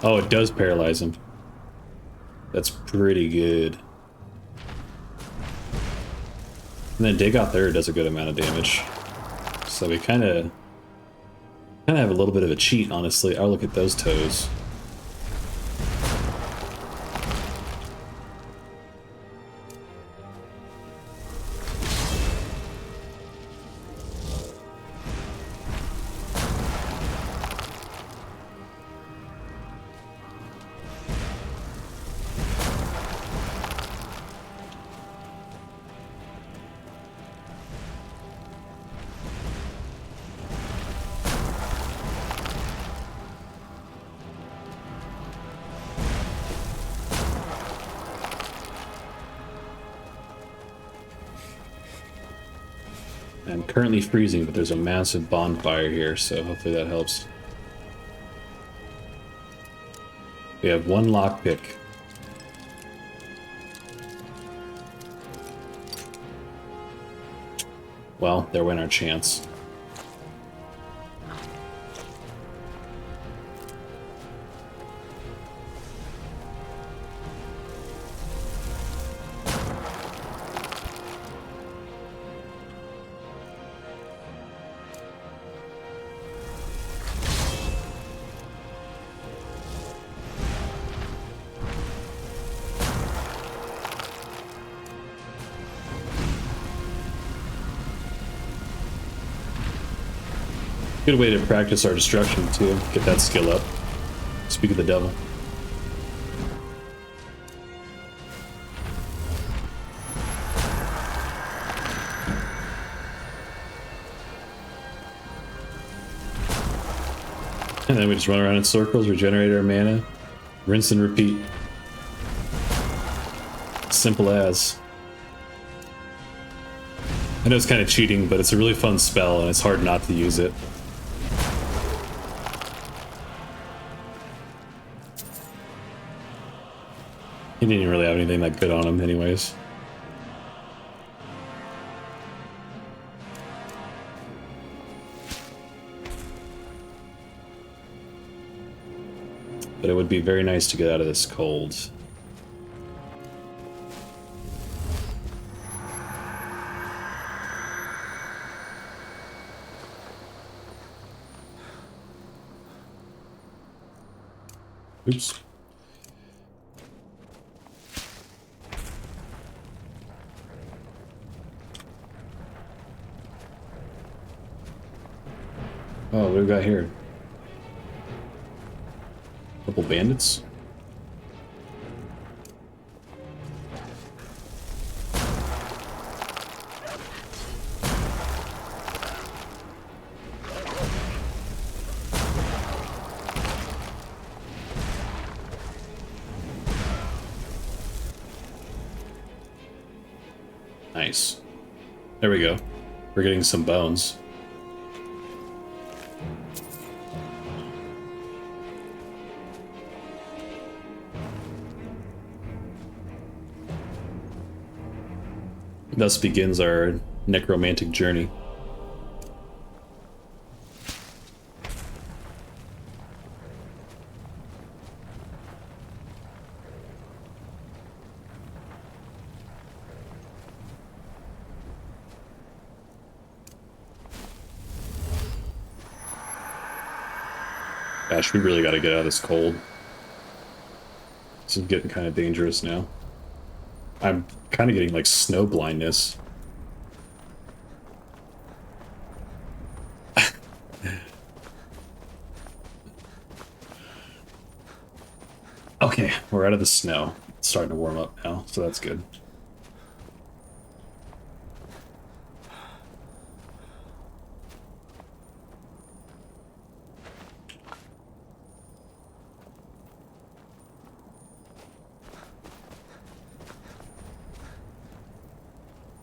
Oh, it does paralyze him. That's pretty good. And then Dagothur does a good amount of damage. So we kind of have a little bit of a cheat, honestly. Oh, look at those toes. I'm currently freezing, but there's a massive bonfire here, so hopefully that helps. We have one lockpick. Well, there went our chance. Good way to practice our destruction too. Get that skill up. Speak of the devil. And then we just run around in circles, regenerate our mana, rinse and repeat. Simple as. I know it's kind of cheating, but it's a really fun spell and it's hard not to use it. He didn't really have anything that good on him anyways. But it would be very nice to get out of this cold. Oops. Oh, what do we got here? Couple bandits? Nice. There we go. We're getting some bones. Thus begins our necromantic journey. Gosh, we really gotta get out of this cold. This is getting kind of dangerous now. I'm kind of getting like snow blindness. Okay, we're out of the snow. It's starting to warm up now, so that's good.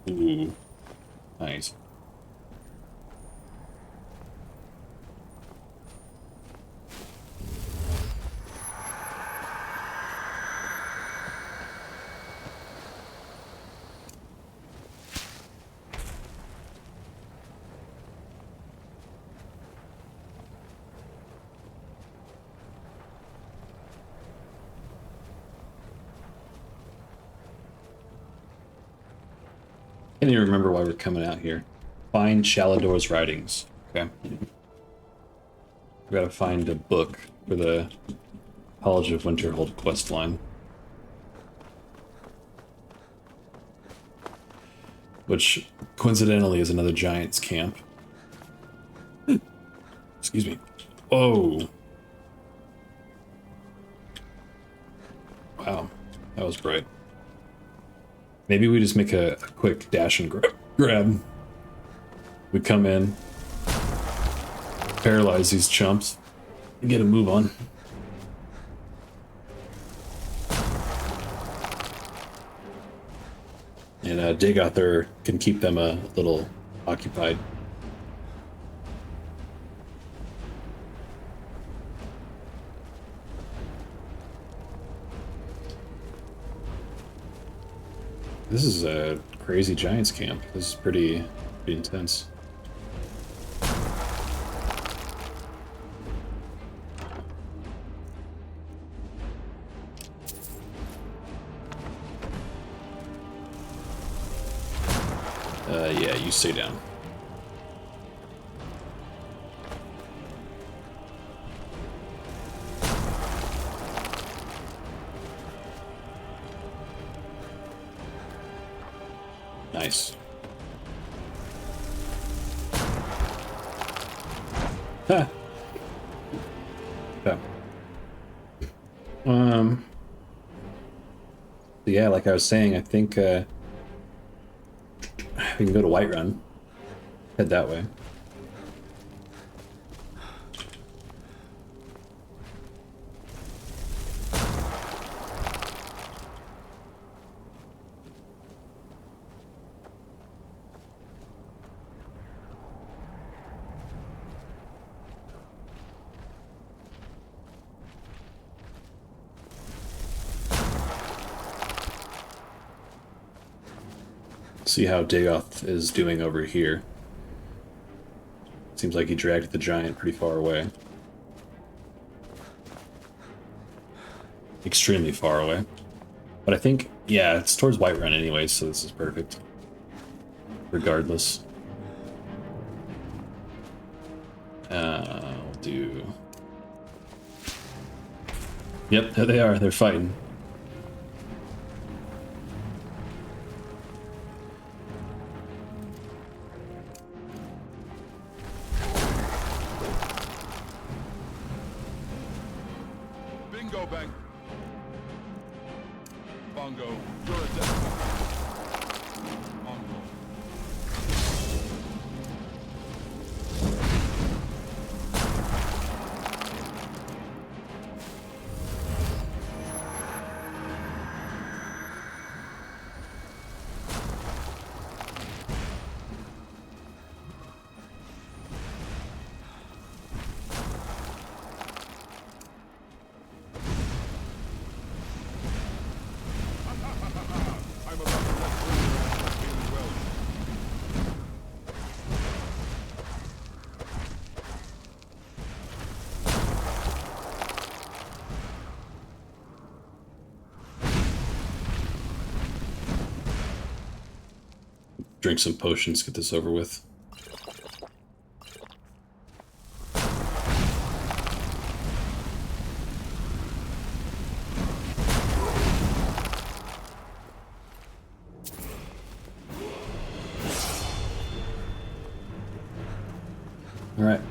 Ooh, nice. I can't even remember why we're coming out here. Find Shalador's writings. Okay. We gotta find a book for the College of Winterhold questline. Which, coincidentally, is another giant's camp. Excuse me. Oh! Wow. That was bright. Maybe we just make a quick dash and grab. We come in, paralyze these chumps, and get a move on. And Dagothar can keep them a little occupied. This is a crazy giants camp. This is pretty intense. Yeah, you stay down. Nice. Ha! Okay. Yeah, like I was saying, I think we can go to Whiterun. Head that way. See how Dagoth is doing over here. Seems like he dragged the giant pretty far away. Extremely far away. But I think, yeah, it's towards Whiterun anyway, so this is perfect. Regardless. I'll do... Yep, there they are. They're fighting. Bingo bang. Bongo, you're a death. Bongo. Drink some potions, get this over with. Alright,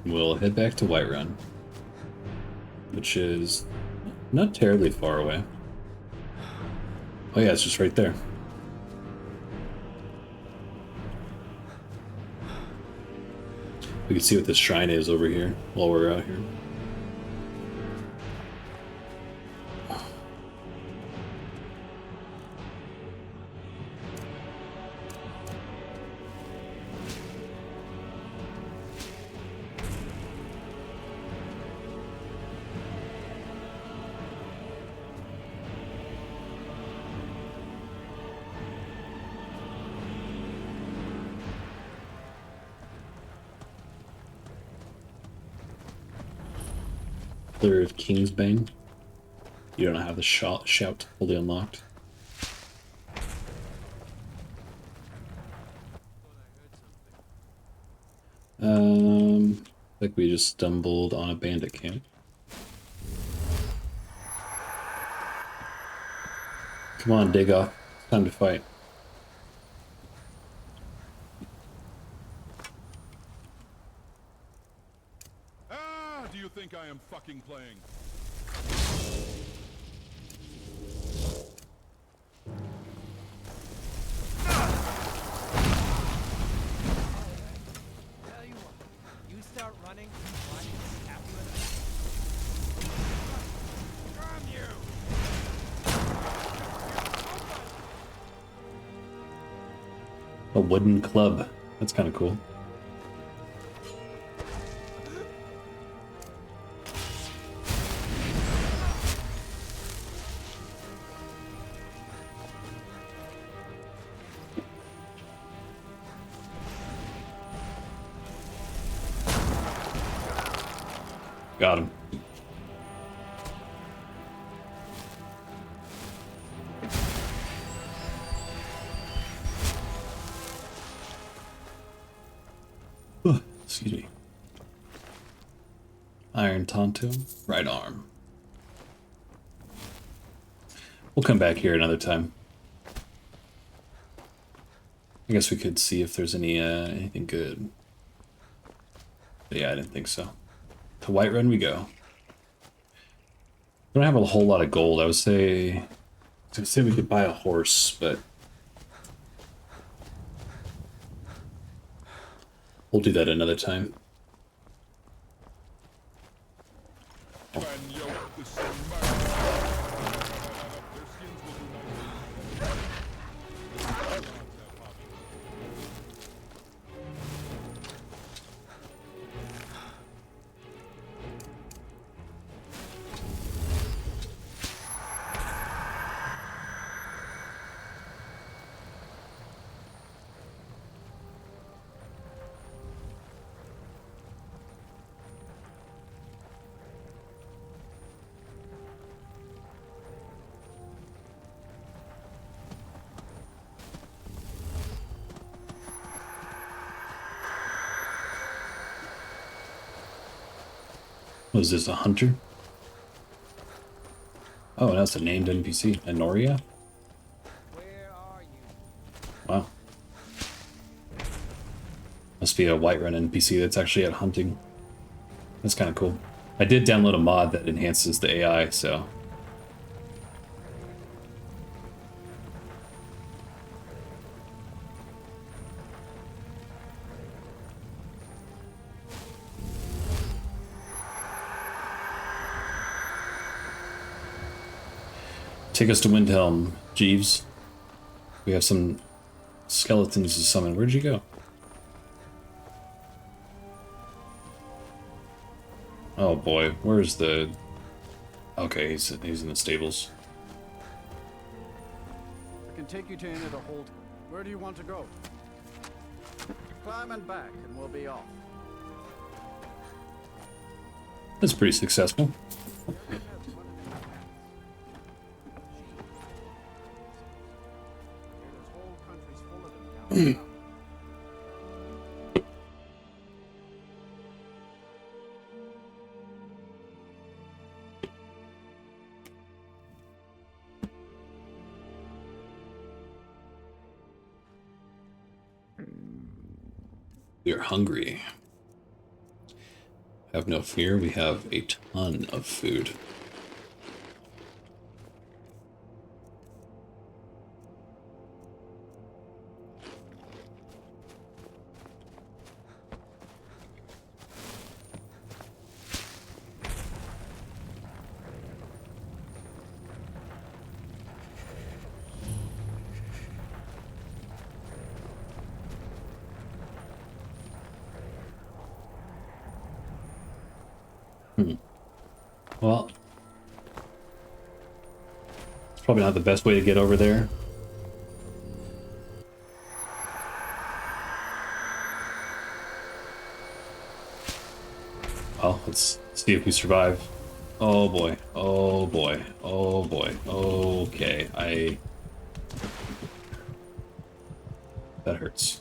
we'll head back to Whiterun, which is not terribly far away. Oh yeah, it's just right there. We can see what this shrine is over here while we're out here. Third Kingsbane. You don't have the shout fully unlocked. Like we just stumbled on a bandit camp. Come on, dig off. Time to fight. Do you think I am fucking playing? Tell you what, you start running, I can snap you in the Damn you! A wooden club. That's kind of cool. Got him. Excuse me. Iron Tonto, right arm. We'll come back here another time. I guess we could see if there's anything good. But yeah, I didn't think so. To Whiterun we go. We don't have a whole lot of gold. I would say we could buy a horse, but we'll do that another time. Was this a hunter? Oh, that's a named NPC. Anoria? Where are you? Wow. Must be a Whiterun NPC that's actually out hunting. That's kind of cool. I did download a mod that enhances the AI, so... Take us to Windhelm, Jeeves. We have some skeletons to summon. Where'd you go? Oh boy, where's the... Okay, he's in the stables. I can take you to Interlude. Where do you want to go? Climb and back, and we'll be off. That's pretty successful. We are hungry. Have no fear, we have a ton of food. Well, it's probably not the best way to get over there. Well, let's see if we survive. Oh boy, oh boy, oh boy, okay, that hurts.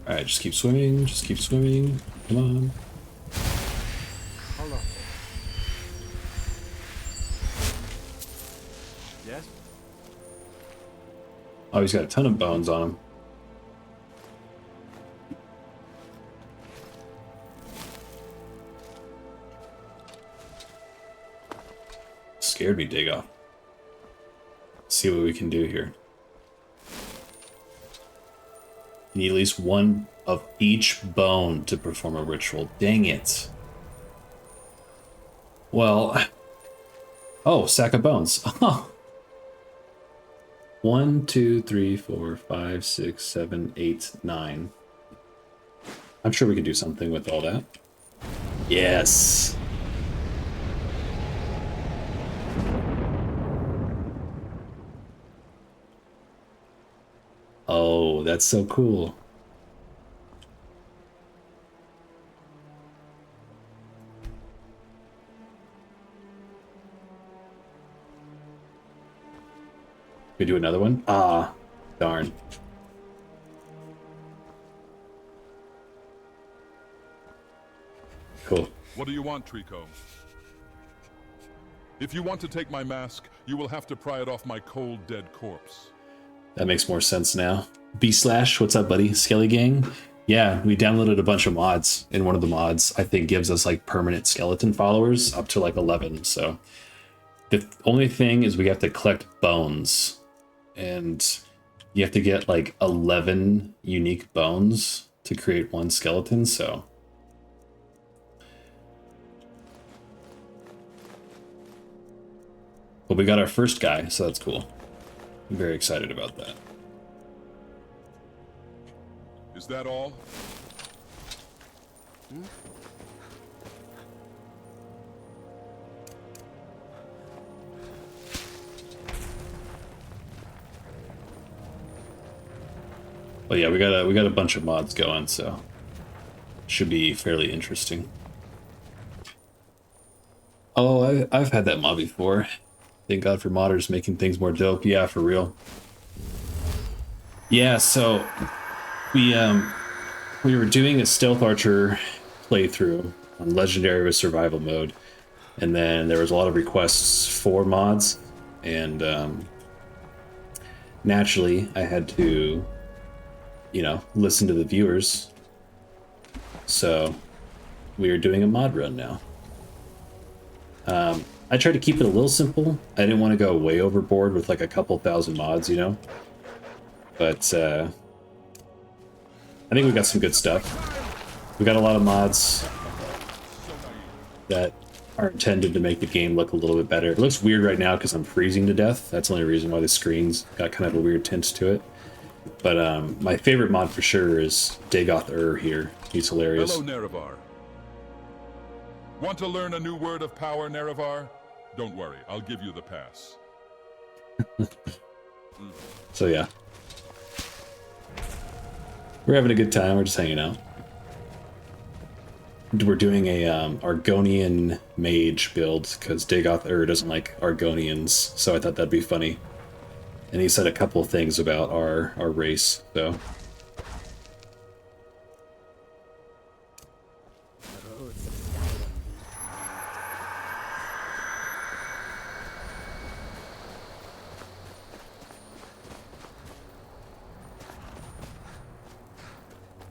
Alright, just keep swimming, come on. Hold on. Yes? Oh, he's got a ton of bones on him. Scared me, Dagoff. Let's see what we can do here. You need at least one of each bone to perform a ritual. Dang it. Well, Oh, sack of bones. Oh. 1, 2, 3, 4, 5, 6, 7, 8, 9. I'm sure we could do something with all that. Yes. Oh, that's so cool. We do another one? Ah, darn. Cool. What do you want, Trico? If you want to take my mask, you will have to pry it off my cold, dead corpse. That makes more sense now. B/, what's up, buddy? Skelly Gang? Yeah, we downloaded a bunch of mods, and one of the mods, I think, gives us, like, permanent skeleton followers, up to, like, 11, so... The only thing is we have to collect bones, and you have to get, like, 11 unique bones to create one skeleton, so... But we got our first guy, so that's cool. I'm very excited about that. Is that all? But yeah, we got a bunch of mods going, so should be fairly interesting. Oh, I've had that mod before. Thank God for modders making things more dope. Yeah, for real. Yeah, so we were doing a stealth archer playthrough on Legendary Survival mode, and then there was a lot of requests for mods, and naturally I had to, you know, listen to the viewers. So we are doing a mod run now. I tried to keep it a little simple. I didn't want to go way overboard with like a couple thousand mods, you know? But I think we got some good stuff. We got a lot of mods that are intended to make the game look a little bit better. It looks weird right now because I'm freezing to death. That's the only reason why the screen's got kind of a weird tint to it. But my favorite mod for sure is Dagoth here. He's hilarious. Hello, Nerevar. Want to learn a new word of power, Nerevar? Don't worry, I'll give you the pass. So yeah. We're having a good time, we're just hanging out. We're doing a Argonian mage build, because Dagoth doesn't like Argonians, so I thought that'd be funny. And he said a couple of things about our race, so...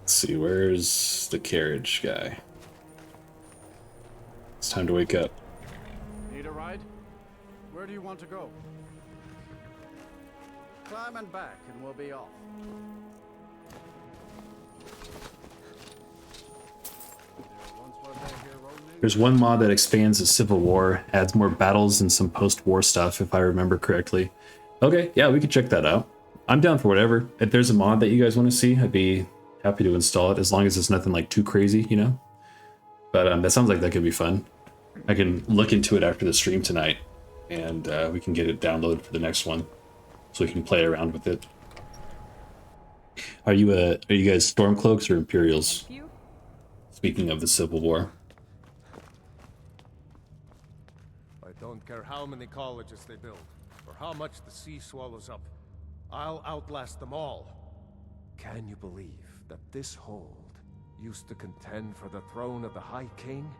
Let's see, where's the carriage guy? It's time to wake up. Need a ride? Where do you want to go? Climb and back and we'll be off. There's one mod that expands the Civil War, adds more battles and some post-war stuff, if I remember correctly. Okay, yeah, we could check that out. I'm down for whatever. If there's a mod that you guys want to see, I'd be happy to install it, as long as it's nothing like too crazy, you know? But that sounds like that could be fun. I can look into it after the stream tonight, and we can get it downloaded for the next one, so we can play around with it. Are you guys Stormcloaks or Imperials? Speaking of the Civil War. I don't care how many colleges they build, or how much the sea swallows up. I'll outlast them all. Can you believe that this hold used to contend for the throne of the High King?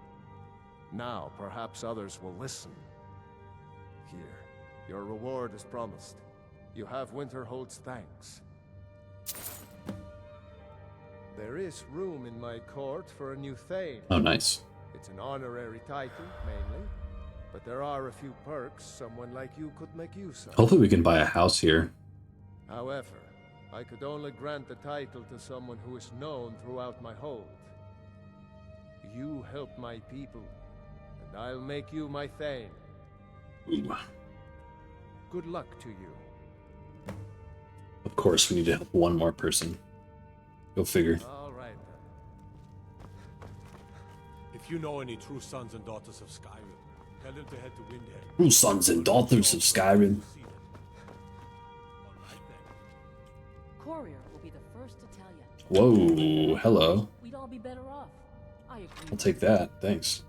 Now perhaps others will listen. Here, your reward is promised. You have Winterhold's thanks. There is room in my court for a new Thane. Oh, nice. It's an honorary title, mainly. But there are a few perks someone like you could make use of. Hopefully we can buy a house here. However, I could only grant the title to someone who is known throughout my hold. You help my people, and I'll make you my Thane. Ooh. Good luck to you. Of course, we need to help one more person. Go figure. All right. If you know any true sons and daughters of Skyrim, tell them to head to Windhelm. True sons and daughters of Skyrim. Courier will be the first to tell you. Whoa, hello. We'd all be better off. I agree. I'll take that, thanks.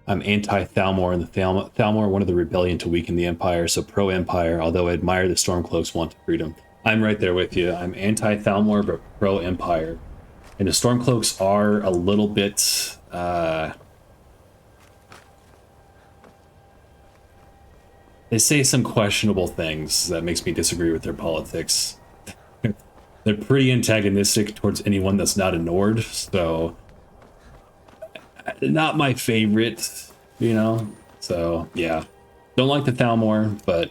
I'm anti-Thalmor, and the Thalmor wanted the rebellion to weaken the Empire, so pro-Empire, although I admire the Stormcloaks want freedom. I'm right there with you. I'm anti-Thalmor, but pro-Empire. And the Stormcloaks are a little bit... they say some questionable things that makes me disagree with their politics. They're pretty antagonistic towards anyone that's not a Nord, so... not my favorite, you know? So, yeah. Don't like the Thalmor, but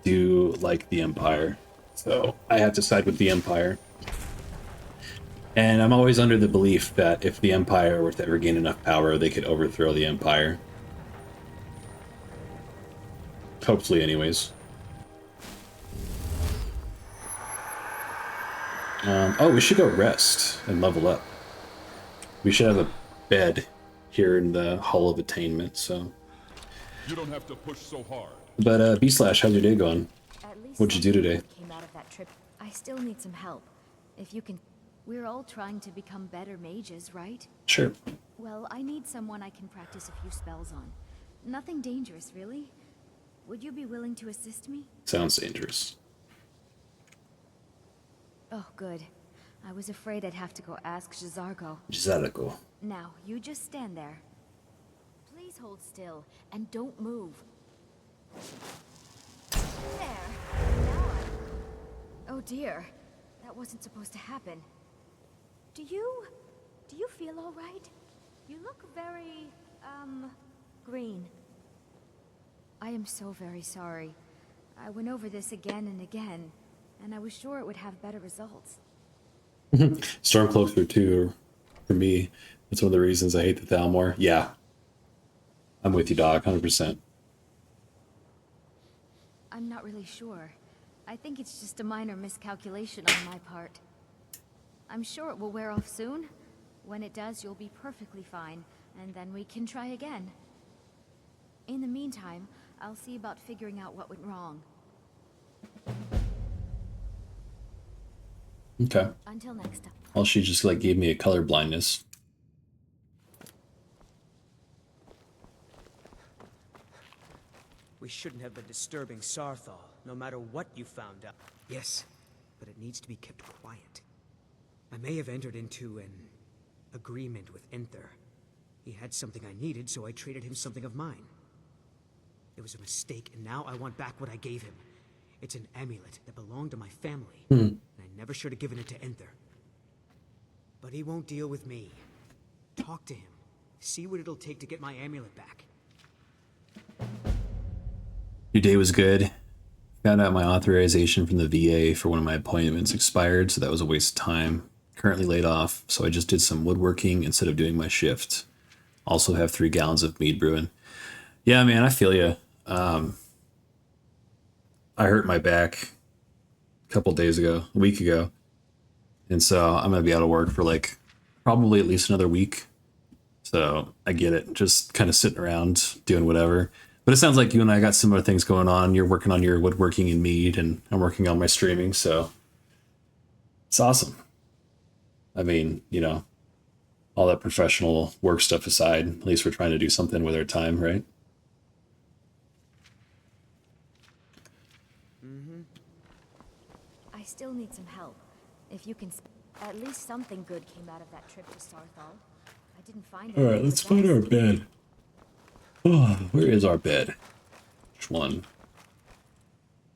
do like the Empire. So, I have to side with the Empire. And I'm always under the belief that if the Empire were to ever gain enough power, they could overthrow the Empire. Hopefully, anyways. Oh, we should go rest and level up. We should have a bed here in the Hall of Attainment, so... You don't have to push so hard. But, B-Slash, how's your day going? What'd you do today? Came out of that trip. I still need some help. If you can... We're all trying to become better mages, right? Sure. Well, I need someone I can practice a few spells on. Nothing dangerous, really. Would you be willing to assist me? Sounds dangerous. Oh, good. I was afraid I'd have to go ask J'zargo. J'zargo. Now, you just stand there. Please hold still, and don't move. There. Now oh dear. That wasn't supposed to happen. Do you feel all right? You look very, green. I am so very sorry. I went over this again and again, and I was sure it would have better results. Stormcloaks are too, for me. That's one of the reasons I hate the Thalmor. Yeah. I'm with you, dog, 100%. I'm not really sure. I think it's just a minor miscalculation on my part. I'm sure it will wear off soon. When it does, you'll be perfectly fine, and then we can try again. In the meantime, I'll see about figuring out what went wrong. Okay. Until next time. Well, she just, like, gave me a color blindness. We shouldn't have been disturbing Sarthal, no matter what you found out. Yes, but it needs to be kept quiet. I may have entered into an agreement with Enther. He had something I needed, so I traded him something of mine. It was a mistake, and now I want back what I gave him. It's an amulet that belonged to my family, and I never should have given it to Enther. But he won't deal with me. Talk to him. See what it'll take to get my amulet back. Your day was good. Found out my authorization from the VA for one of my appointments expired, so that was a waste of time. Currently laid off, so I just did some woodworking instead of doing my shift. Also have 3 gallons of mead brewing. Yeah, man, I feel you. I hurt my back a couple days ago, a week ago. And so I'm going to be out of work for like probably at least another week. So I get it. Just kind of sitting around doing whatever. But it sounds like you and I got similar things going on. You're working on your woodworking and mead, and I'm working on my streaming. So it's awesome. I mean, you know, all that professional work stuff aside, at least we're trying to do something with our time, right? I still need some help. If you can... At least something good came out of that trip to Sarthal. I didn't find it. All right, let's find our bed. Oh, where is our bed? Which one?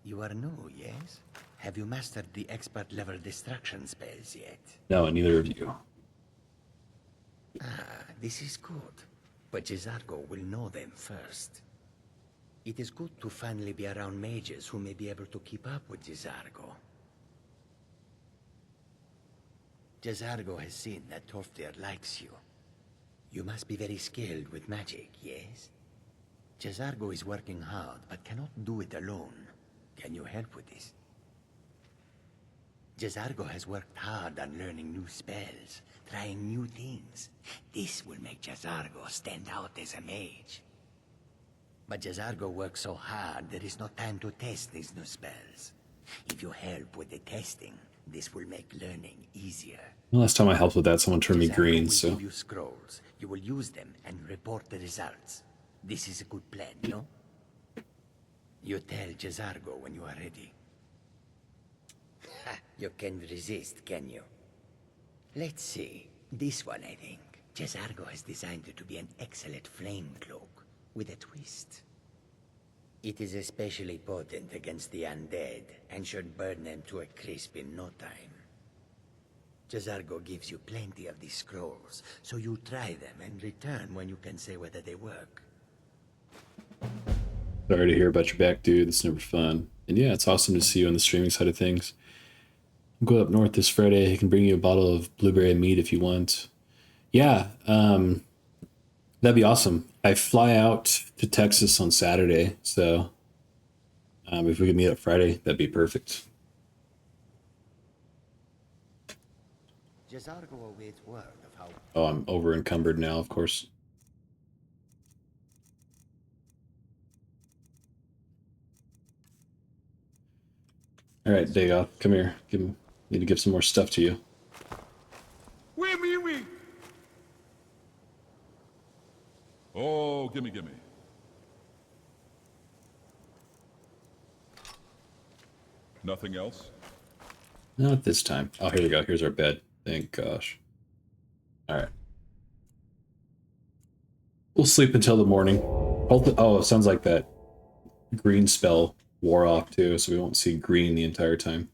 You are new, yes? Have you mastered the expert-level distraction spells yet? No, neither of you. This is good. But J'zargo will know them first. It is good to finally be around mages who may be able to keep up with J'zargo. Jazargo has seen that Torfdir likes you. You must be very skilled with magic, yes? Jazargo is working hard, but cannot do it alone. Can you help with this? Jazargo has worked hard on learning new spells, trying new things. This will make Jazargo stand out as a mage. But Jazargo works so hard, there is no time to test these new spells. If you help with the testing, this will make learning easier. The last time I helped with that, someone turned me Jazargo green, will so... give you scrolls. You will use them and report the results. This is a good plan, no? You tell Jazargo when you are ready. Ha! You can't resist, can you? Let's see. This one, I think. Jazargo has designed it to be an excellent flame cloak, with a twist. It is especially potent against the undead, and should burn them to a crisp in no time. Jazargo gives you plenty of these scrolls, so you try them and return when you can say whether they work. Sorry to hear about your back, dude. It's never fun. And yeah, it's awesome to see you on the streaming side of things. Go up north this Friday. I can bring you a bottle of blueberry mead if you want. Yeah, that'd be awesome. I fly out to Texas on Saturday, so if we could meet up Friday, that'd be perfect. Jazargo awaits word of how... Oh, I'm over encumbered now, of course. All right, Dagoth, come here. Need to give some more stuff to you. Oui. Oh, gimme. Nothing else? Not this time. Oh, here we go. Here's our bed. Thank gosh. All right. We'll sleep until the morning. Oh, it sounds like that green spell wore off too, so we won't see green the entire time.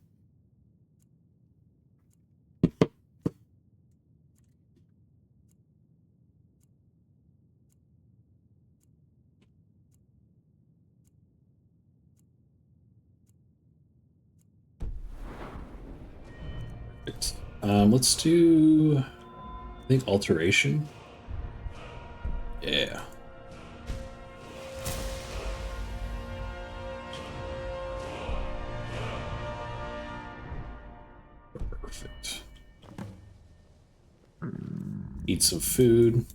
Let's do, I think, alteration. Yeah. Perfect. Eat some food.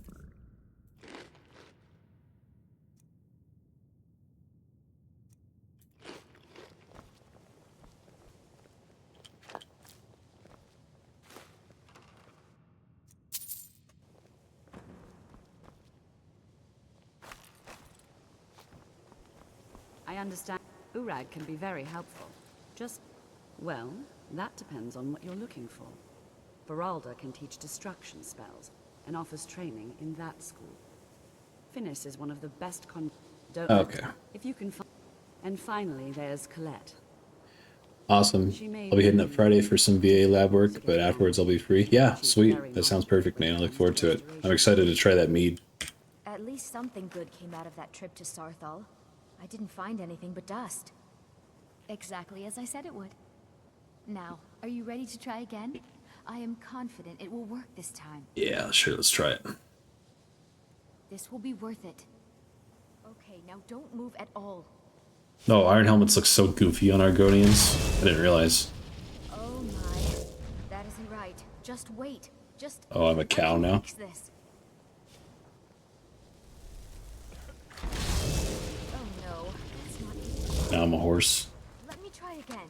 I understand Urag can be very helpful. Well, that depends on what you're looking for. Beralda can teach destruction spells and offers training in that school. Finis is one of the best Okay. If you can find... And finally, there's Colette. Awesome. I'll be hitting up Friday for some VA lab work, but afterwards I'll be free. Yeah, sweet. That sounds perfect, man. I look forward to it. I'm excited to try that mead. At least something good came out of that trip to Sarthal. I didn't find anything but dust. Exactly as I said it would. Now, are you ready to try again? I am confident it will work this time. Yeah, sure, let's try it. This will be worth it. Okay, now don't move at all. No, Iron Helmets look so goofy on Argonians. I didn't realize. Oh my. That isn't right. Just wait. Oh, I'm a cow now. Fix this. Oh no, that's not... Now I'm a horse. Let me try again.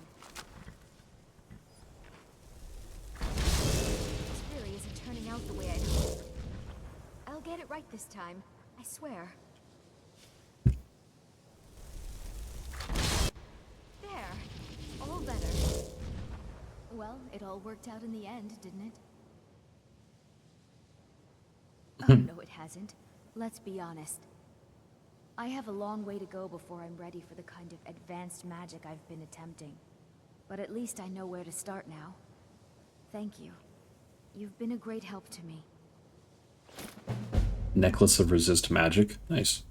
This really isn't turning out the way I'd hoped. I'll get it right this time. I swear. There. All better. Well, it all worked out in the end, didn't it? Oh, no, it hasn't. Let's be honest. I have a long way to go before I'm ready for the kind of advanced magic I've been attempting. But at least I know where to start now. Thank you. You've been a great help to me. Necklace of resist magic. Nice.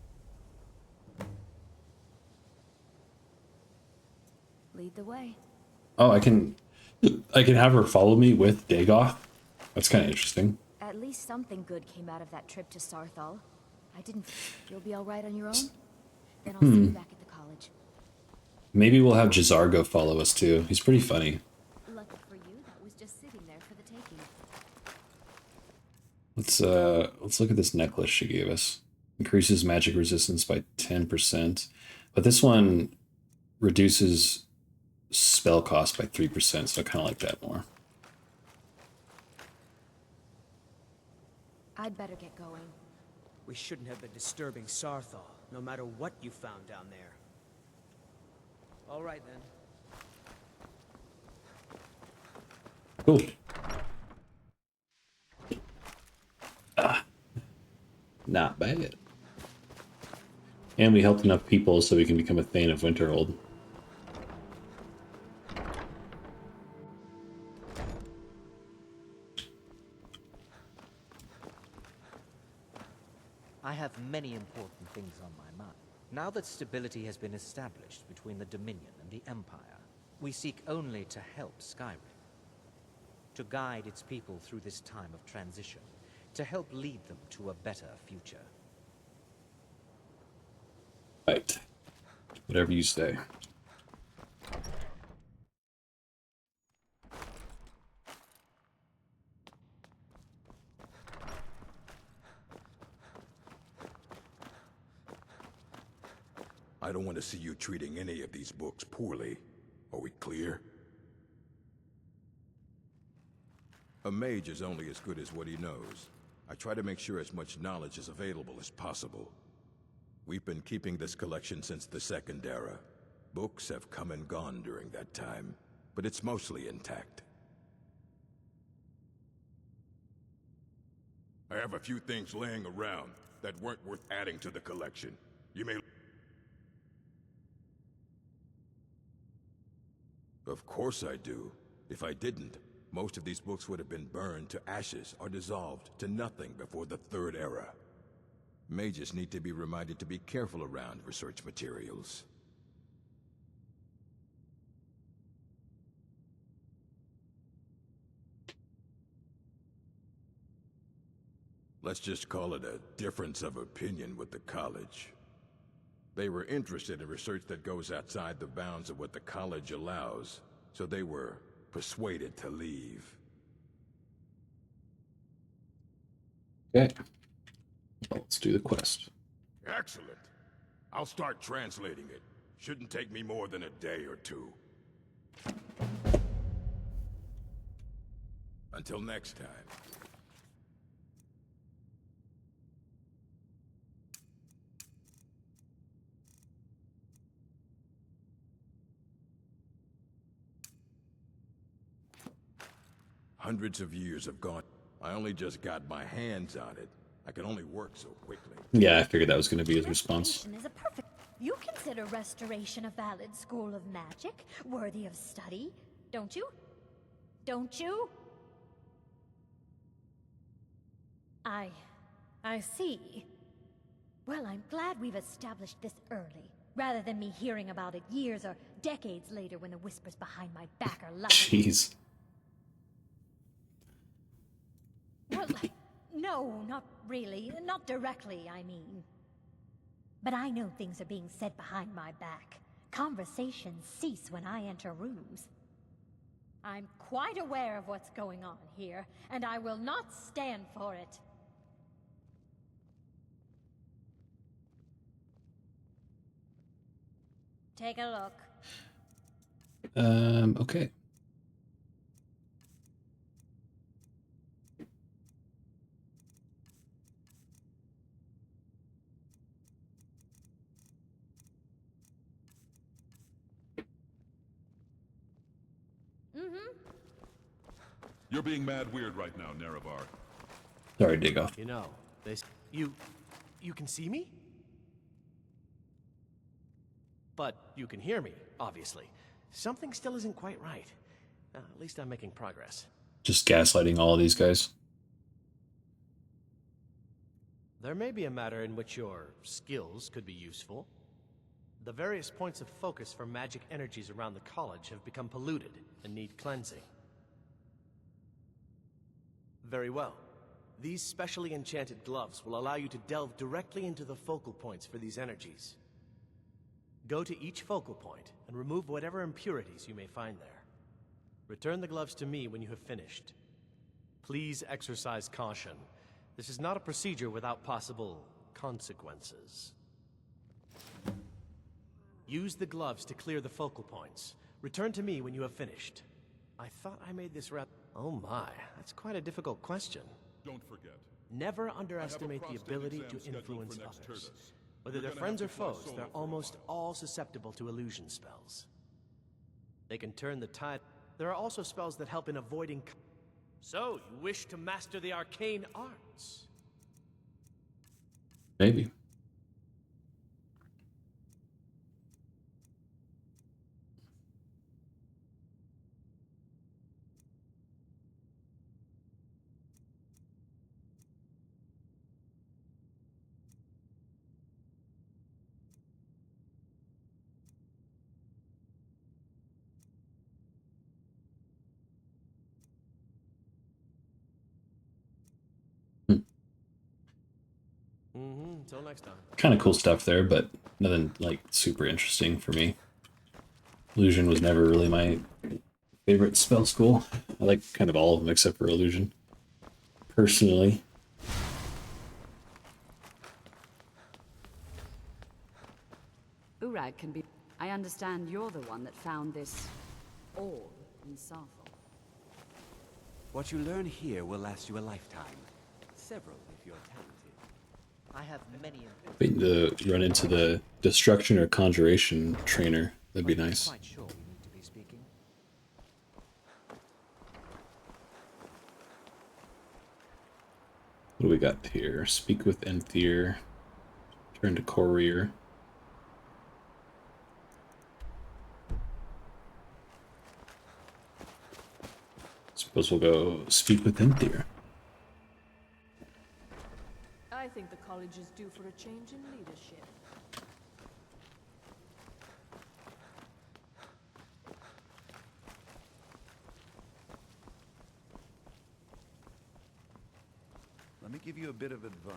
Lead the way. Oh, I can have her follow me with Dagoth. That's kind of interesting. At least something good came out of that trip to Sarthal. I didn't... You'll be alright on your own? Then I'll see you back at the college. Maybe we'll have Jazargo follow us too. He's pretty funny. Lucky for you, that was just sitting there for the taking. Let's look at this necklace she gave us. Increases magic resistance by 10%. But this one reduces spell cost by 3%, so I kind of like that more. I'd better get going. We shouldn't have been disturbing Sarthal, no matter what you found down there. All right, then. Cool. Not bad. And we helped enough people so we can become a Thane of Winterhold. I have many important things on my mind. Now that stability has been established between the Dominion and the Empire, we seek only to help Skyrim. To guide its people through this time of transition, to help lead them to a better future. Right. Whatever you say. I don't want to see you treating any of these books poorly. Are we clear? A mage is only as good as what he knows. I try to make sure as much knowledge is available as possible. We've been keeping this collection since the Second Era. Books have come and gone during that time, but it's mostly intact. I have a few things laying around that weren't worth adding to the collection. You may... Of course I do. If I didn't, most of these books would have been burned to ashes or dissolved to nothing before the Third Era. Mages need to be reminded to be careful around research materials. Let's just call it a difference of opinion with the college. They were interested in research that goes outside the bounds of what the college allows, so they were persuaded to leave. Okay. Well, let's do the quest. Excellent. I'll start translating it. Shouldn't take me more than a day or two. Until next time. Hundreds of years have gone. I only just got my hands on it. I can only work so quickly. Yeah, I figured that was going to be his response. Is a perfect... You consider restoration a valid school of magic, worthy of study, don't you? Don't you? I see. Well, I'm glad we've established this early, rather than me hearing about it years or decades later when the whispers behind my back are loud. Jeez. Well, no, not really. Not directly, I mean. But I know things are being said behind my back. Conversations cease when I enter rooms. I'm quite aware of what's going on here, and I will not stand for it. Take a look. Okay. You're being mad weird right now, Nerevar. Sorry, dig off. You know, this... You can see me? But you can hear me, obviously. Something still isn't quite right. At least I'm making progress. Just gaslighting all of these guys. There may be a matter in which your skills could be useful. The various points of focus for magic energies around the college have become polluted and need cleansing. Very well. These specially enchanted gloves will allow you to delve directly into the focal points for these energies. Go to each focal point and remove whatever impurities you may find there. Return the gloves to me when you have finished. Please exercise caution. This is not a procedure without possible consequences. Use the gloves to clear the focal points. Return to me when you have finished. I thought I made this Oh my, that's quite a difficult question. Don't forget. Never underestimate the ability to influence others. Whether they're friends or foes, they're almost all susceptible to illusion spells. They can turn the tide. There are also spells that help in avoiding... So, you wish to master the arcane arts? Maybe. Until next time. Kind of cool stuff there, but nothing like super interesting for me. Illusion was never really my favorite spell school. I like kind of all of them except for Illusion, personally. Urag can be... I understand you're the one that found this orb in Sarthal. What you learn here will last you a lifetime. Several if you're talented. I have many... Waiting to run into the Destruction or Conjuration trainer. That'd be nice. Quite sure we need to be speaking. What do we got here? Speak with Enthier. Turn to Courier. Suppose we'll go speak with Enthier. I think the college is due for a change in leadership. Let me give you a bit of advice.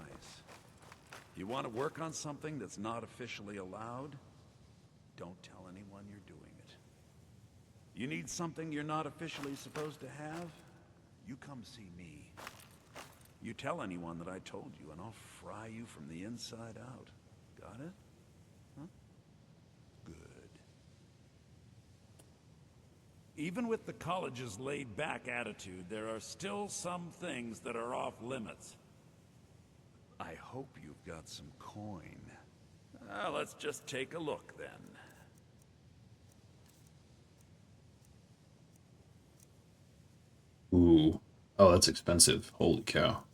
You want to work on something that's not officially allowed? Don't tell anyone you're doing it. You need something you're not officially supposed to have? You come see me. You tell anyone that I told you, and I'll fry you from the inside out. Got it? Huh? Good. Even with the college's laid-back attitude, there are still some things that are off limits. I hope you've got some coin. Let's just take a look, then. Ooh. Oh, that's expensive. Holy cow.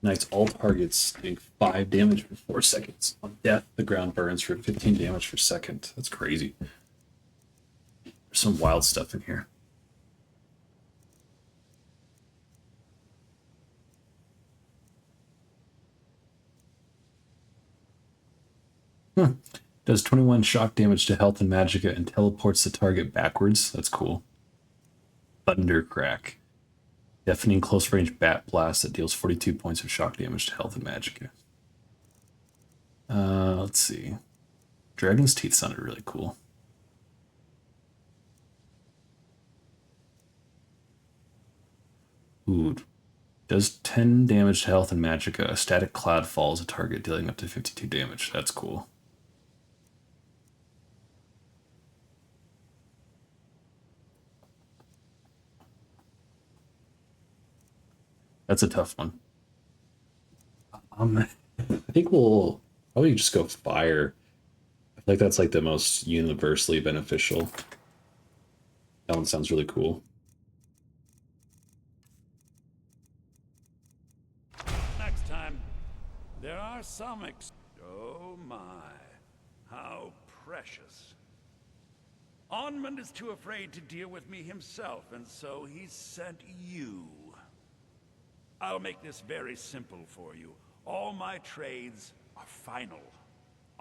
Knight's all targets take 5 damage for 4 seconds. On death, the ground burns for 15 damage per second. That's crazy. There's some wild stuff in here. Does 21 shock damage to health and magicka and teleports the target backwards. That's cool. Thundercrack. Deafening close range bat blast that deals 42 points of shock damage to health and magicka. Let's see. Dragon's Teeth sounded really cool. Ooh. Does 10 damage to health and magicka. A static cloud falls a target, dealing up to 52 damage. That's cool. That's a tough one. I think we'll probably just go fire. I feel like that's like the most universally beneficial. That one sounds really cool. Next time, there are some oh my, how precious. Onmund is too afraid to deal with me himself, and so he sent you. I'll make this very simple for you. All my trades are final.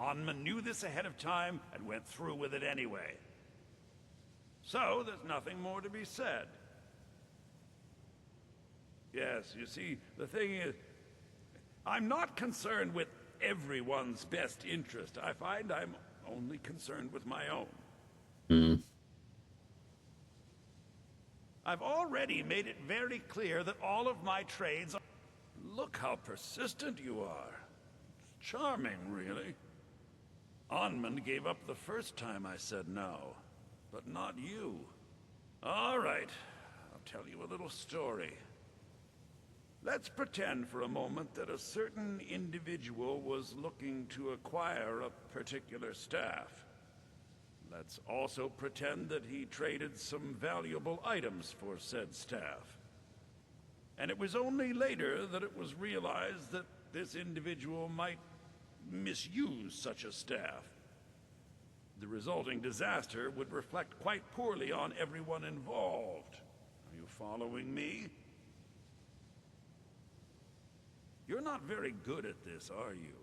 Onman knew this ahead of time and went through with it anyway. So, there's nothing more to be said. Yes, you see, the thing is, I'm not concerned with everyone's best interest. I find I'm only concerned with my own. I've already made it very clear that all of my trades are... Look how persistent you are. It's charming, really. Onman gave up the first time I said no, but not you. All right, I'll tell you a little story. Let's pretend for a moment that a certain individual was looking to acquire a particular staff. Let's also pretend that he traded some valuable items for said staff. And it was only later that it was realized that this individual might misuse such a staff. The resulting disaster would reflect quite poorly on everyone involved. Are you following me? You're not very good at this, are you?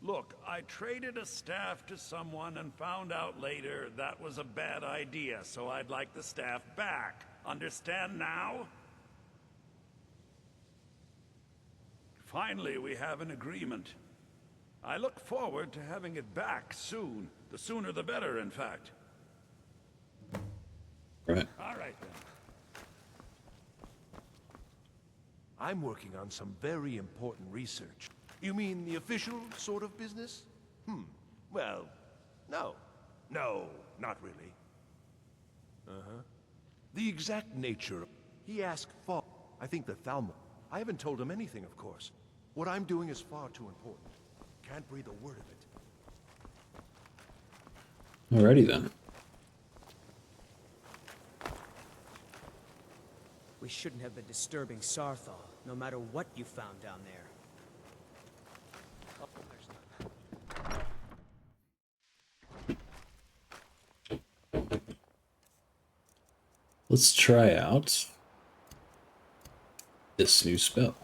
Look, I traded a staff to someone and found out later that was a bad idea, so I'd like the staff back. Understand now? Finally, we have an agreement. I look forward to having it back soon. The sooner the better, in fact. Right. All right, then. I'm working on some very important research. You mean the official sort of business? Well, no. No, not really. The exact nature... He asked for... I think the Thalmor... I haven't told him anything, of course. What I'm doing is far too important. Can't breathe a word of it. Alrighty then. We shouldn't have been disturbing Sarthal, no matter what you found down there. Oh, there's none. Let's try out this new spell.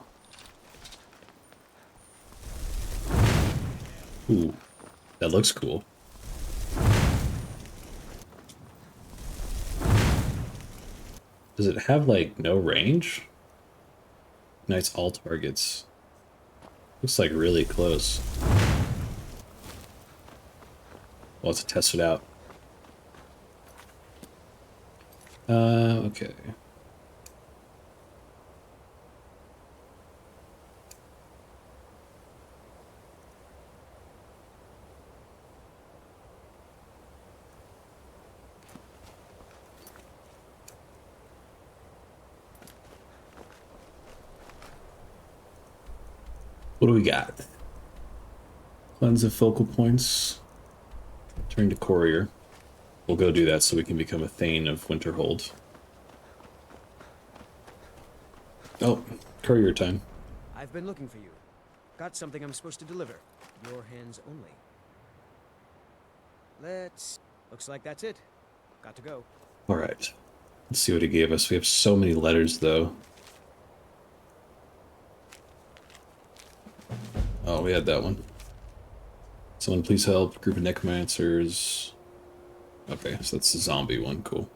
Ooh, that looks cool. Does it have, like, no range? Ignites all targets. Looks like really close. Well, let's test it out. Okay. What do we got? Cleanse of focal points. Turn to Courier. We'll go do that so we can become a Thane of Winterhold. Oh, Courier time. I've been looking for you. Got something I'm supposed to deliver. Your hands only. Looks like that's it. Got to go. Alright. Let's see what he gave us. We have so many letters, though. Oh, we had that one. Someone please help. Group of necromancers. Okay, so that's the zombie one. Cool.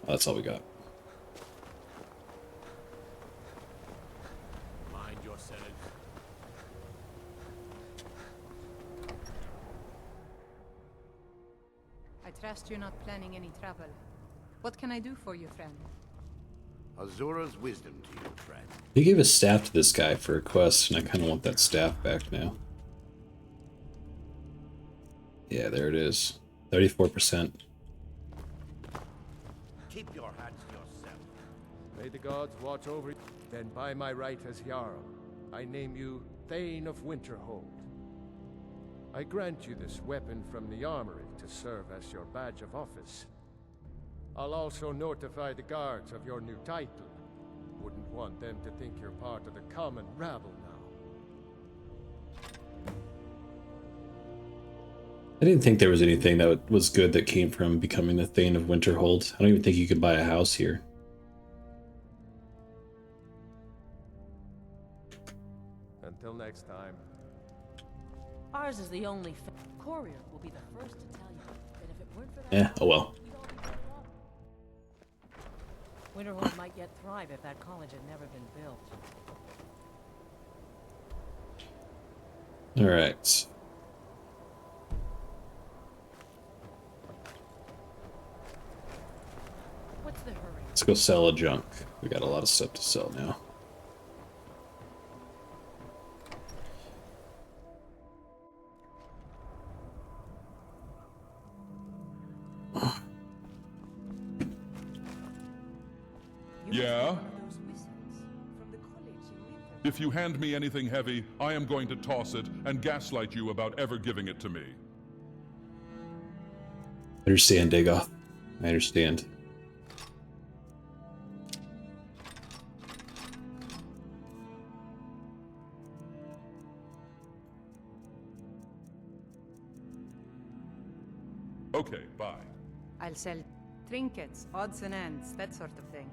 Oh, that's all we got. Mind yourself. I trust you're not planning any trouble. What can I do for you, friend? Azura's wisdom to you, friend. He gave a staff to this guy for a quest, and I kind of want that staff back now. Yeah, there it is. 34%. Keep your hands to yourself. May the gods watch over you. Then by my right as Jarl, I name you Thane of Winterhold. I grant you this weapon from the armory to serve as your badge of office. I'll also notify the guards of your new title. Wouldn't want them to think you're part of the common rabble now. I didn't think there was anything that was good that came from becoming the Thane of Winterhold. I don't even think you could buy a house here. Until next time. Ours is the only courier will be the first to tell you that if it weren't for that Oh well. Winterhold might yet thrive if that college had never been built. All right. What's the hurry? Let's go sell a junk. We got a lot of stuff to sell now. Yeah? If you hand me anything heavy, I am going to toss it and gaslight you about ever giving it to me. I understand, Dagoth. I understand. Okay, bye. I'll sell trinkets, odds and ends, that sort of thing.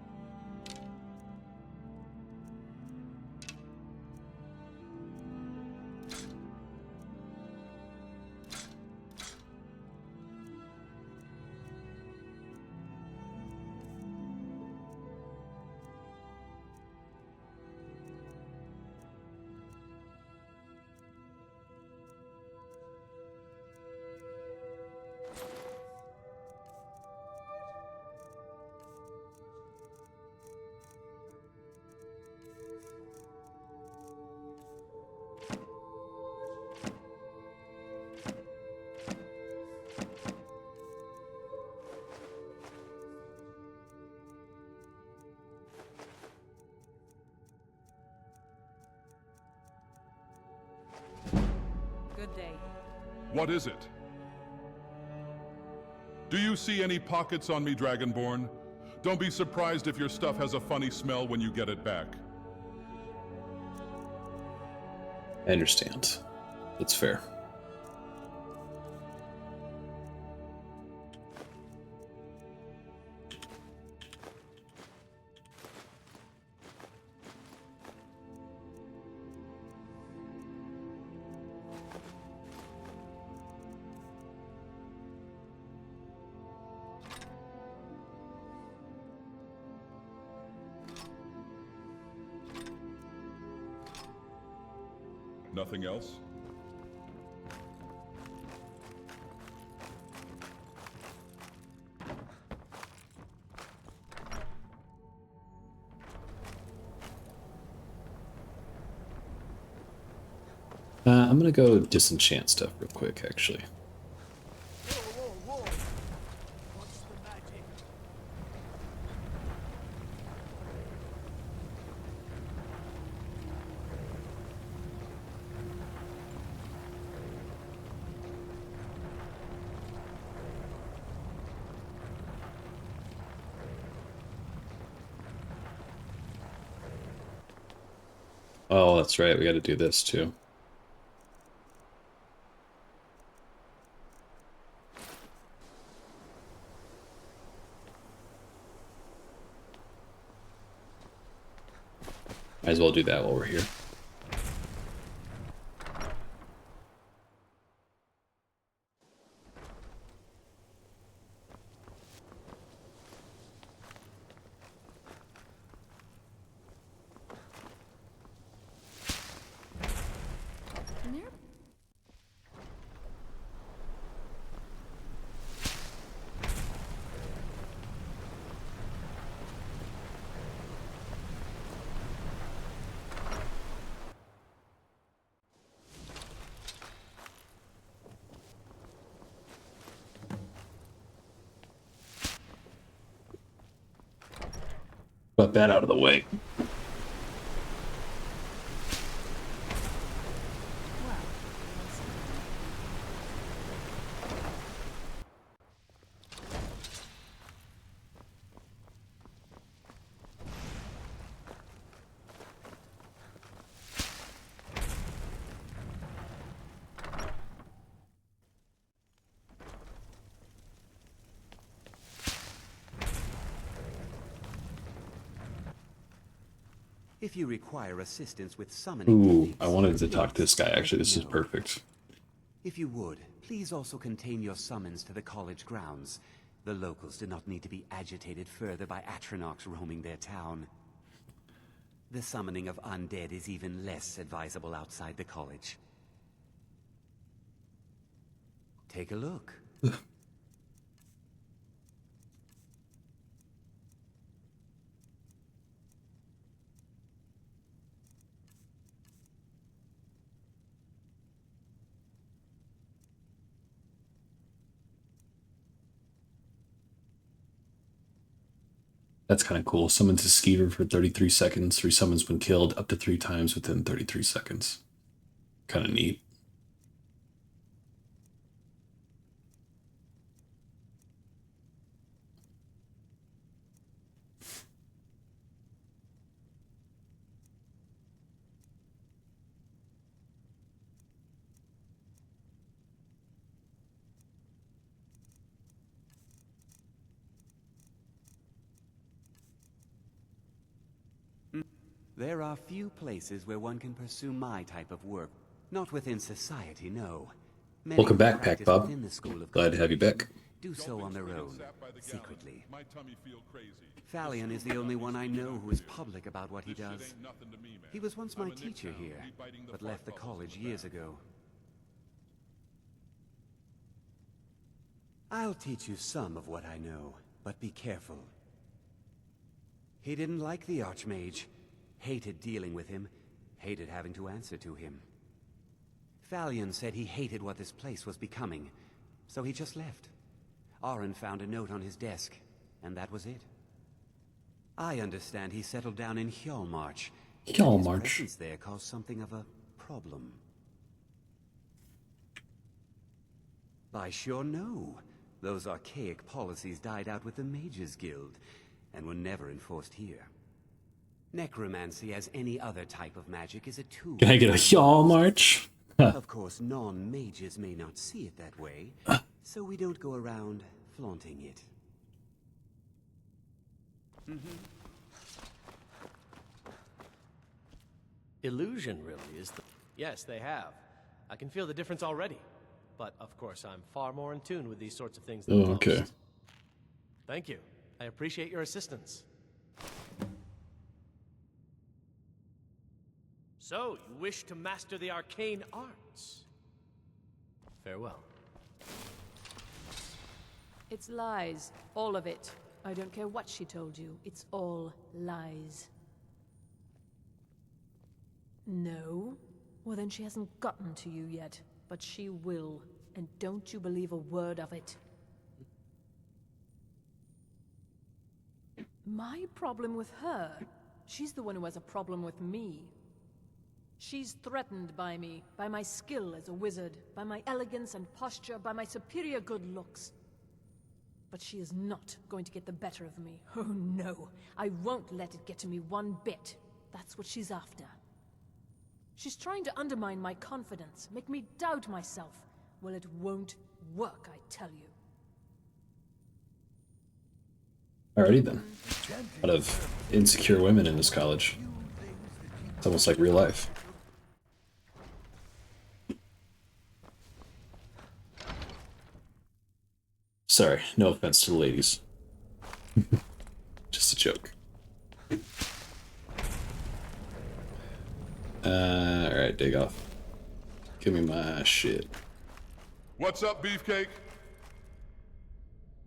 Good day. What is it? Do you see any pockets on me, Dragonborn? Don't be surprised if your stuff has a funny smell when you get it back. I understand. That's fair. Nothing else? I'm gonna go disenchant stuff real quick, actually. Oh, that's right. We got to do this too. Might as well do that while we're here. Got that out of the way. If you require assistance with summoning... Ooh, I wanted to talk to this guy, actually. This is perfect. If you would, please also contain your summons to the college grounds. The locals do not need to be agitated further by Atronachs roaming their town. The summoning of undead is even less advisable outside the college. Take a look. That's kind of cool. Summons a skeever for 33 seconds. Resummons when killed up to 3 times within 33 seconds. Kind of neat. There are few places where one can pursue my type of work. Not within society, no. Many Welcome who back, practice Pack Bob. within the School of Glad to have you back. do so on their own, secretly. Thalion is the only one I know who is public about what he does. He was once my teacher here, but left the college years ago. I'll teach you some of what I know, but be careful. He didn't like the Archmage. Hated dealing with him, hated having to answer to him. Thalion said he hated what this place was becoming, so he just left. Aron found a note on his desk, and that was it. I understand he settled down in Hjalmarch. Hjalmarch. His presence there caused something of a problem. I sure know. Those archaic policies died out with the Mages Guild, and were never enforced here. Necromancy, as any other type of magic, is a tool. Can I get a Hjalmarch? Of course, non-mages may not see it that way, so we don't go around flaunting it. Illusion, really, is the... Yes, they have. I can feel the difference already. But, of course, I'm far more in tune with these sorts of things than Oh, okay. most. Thank you. I appreciate your assistance. So, you wish to master the arcane arts? Farewell. It's lies. All of it. I don't care what she told you. It's all lies. No? Well, then she hasn't gotten to you yet. But she will. And don't you believe a word of it. My problem with her? She's the one who has a problem with me. She's threatened by me, by my skill as a wizard, by my elegance and posture, by my superior good looks. But she is not going to get the better of me. Oh no, I won't let it get to me one bit. That's what she's after. She's trying to undermine my confidence, make me doubt myself. Well, it won't work, I tell you. Alrighty then. A lot of insecure women in this college. It's almost like real life. Sorry, no offense to the ladies. Just a joke. Alright, dig off. Give me my shit. What's up, Beefcake?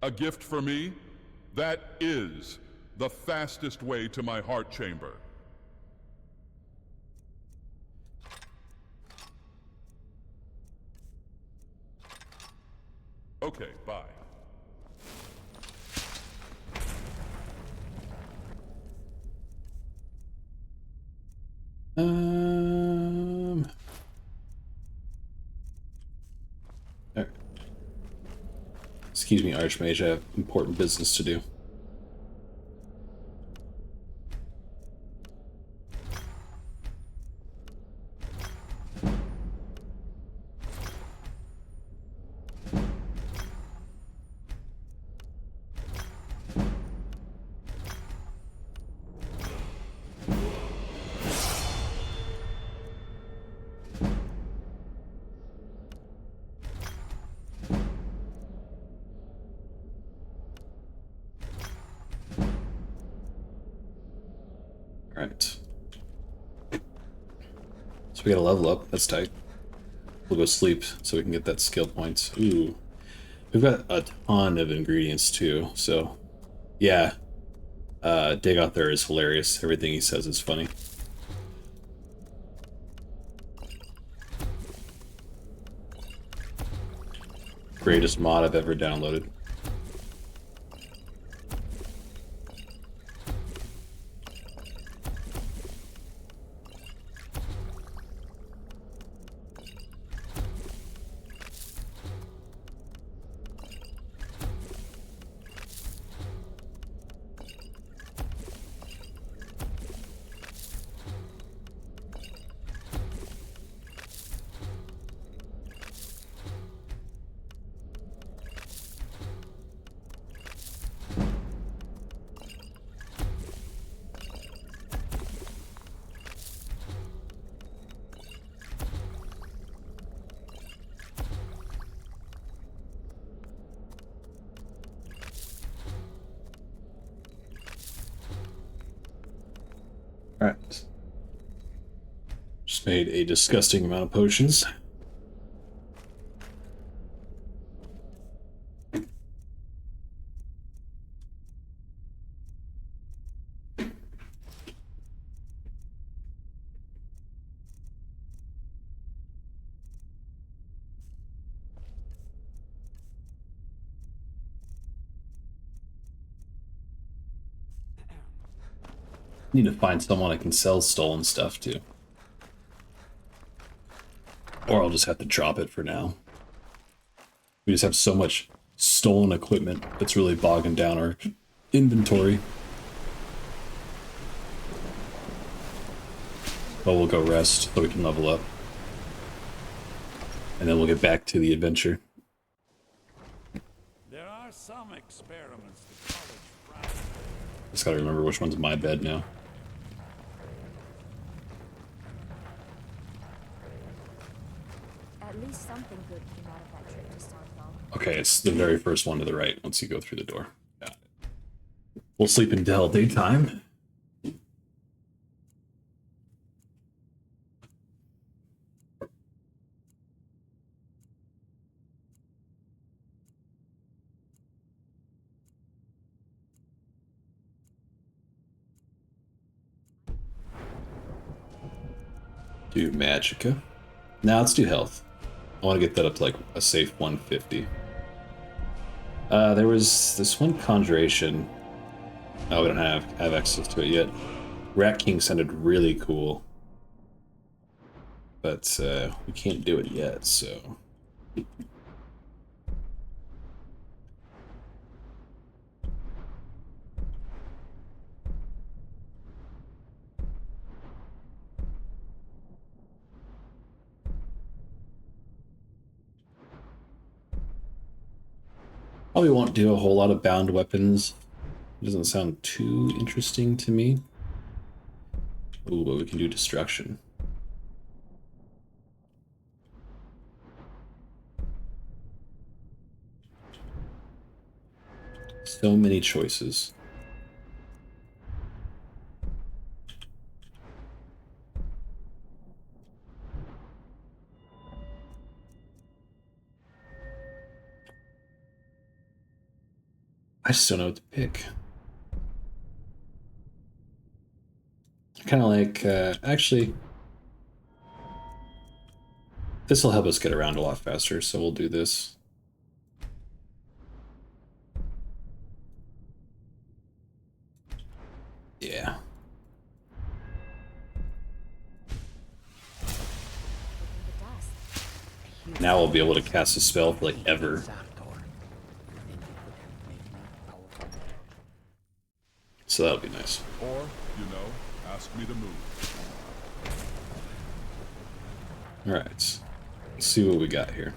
A gift for me? That is the fastest way to my heart chamber. Okay, bye. Alright. Excuse me, Archmage, I have important business to do. Alright. So we got a level up. That's tight. We'll go sleep so we can get that skill points. Ooh. We've got a ton of ingredients too, so yeah. Dig out there is hilarious. Everything he says is funny. Greatest mod I've ever downloaded. Alright. Just made a disgusting amount of potions. Need to find someone I can sell stolen stuff to. Or I'll just have to drop it for now. We just have so much stolen equipment that's really bogging down our inventory. But we'll go rest so we can level up. And then we'll get back to the adventure. There are some experiments the college. Just gotta remember which one's my bed now. At least something good came out of that trip to Starfall. Okay, it's the very first one to the right once you go through the door. Got it. We'll sleep until daytime. Do Magicka. Now let's do health. I want to get that up to like a safe 150. There was this one conjuration. Oh, we don't have access to it yet. Rat King sounded really cool. But we can't do it yet, so... Probably won't do a whole lot of bound weapons. It doesn't sound too interesting to me. Ooh, but we can do destruction. So many choices. I just don't know what to pick. Kind of like, actually, this will help us get around a lot faster, so we'll do this. Yeah. Now we'll be able to cast a spell for like ever. So that'll be nice. Or, you know, ask me to move. Alright. Let's see what we got here.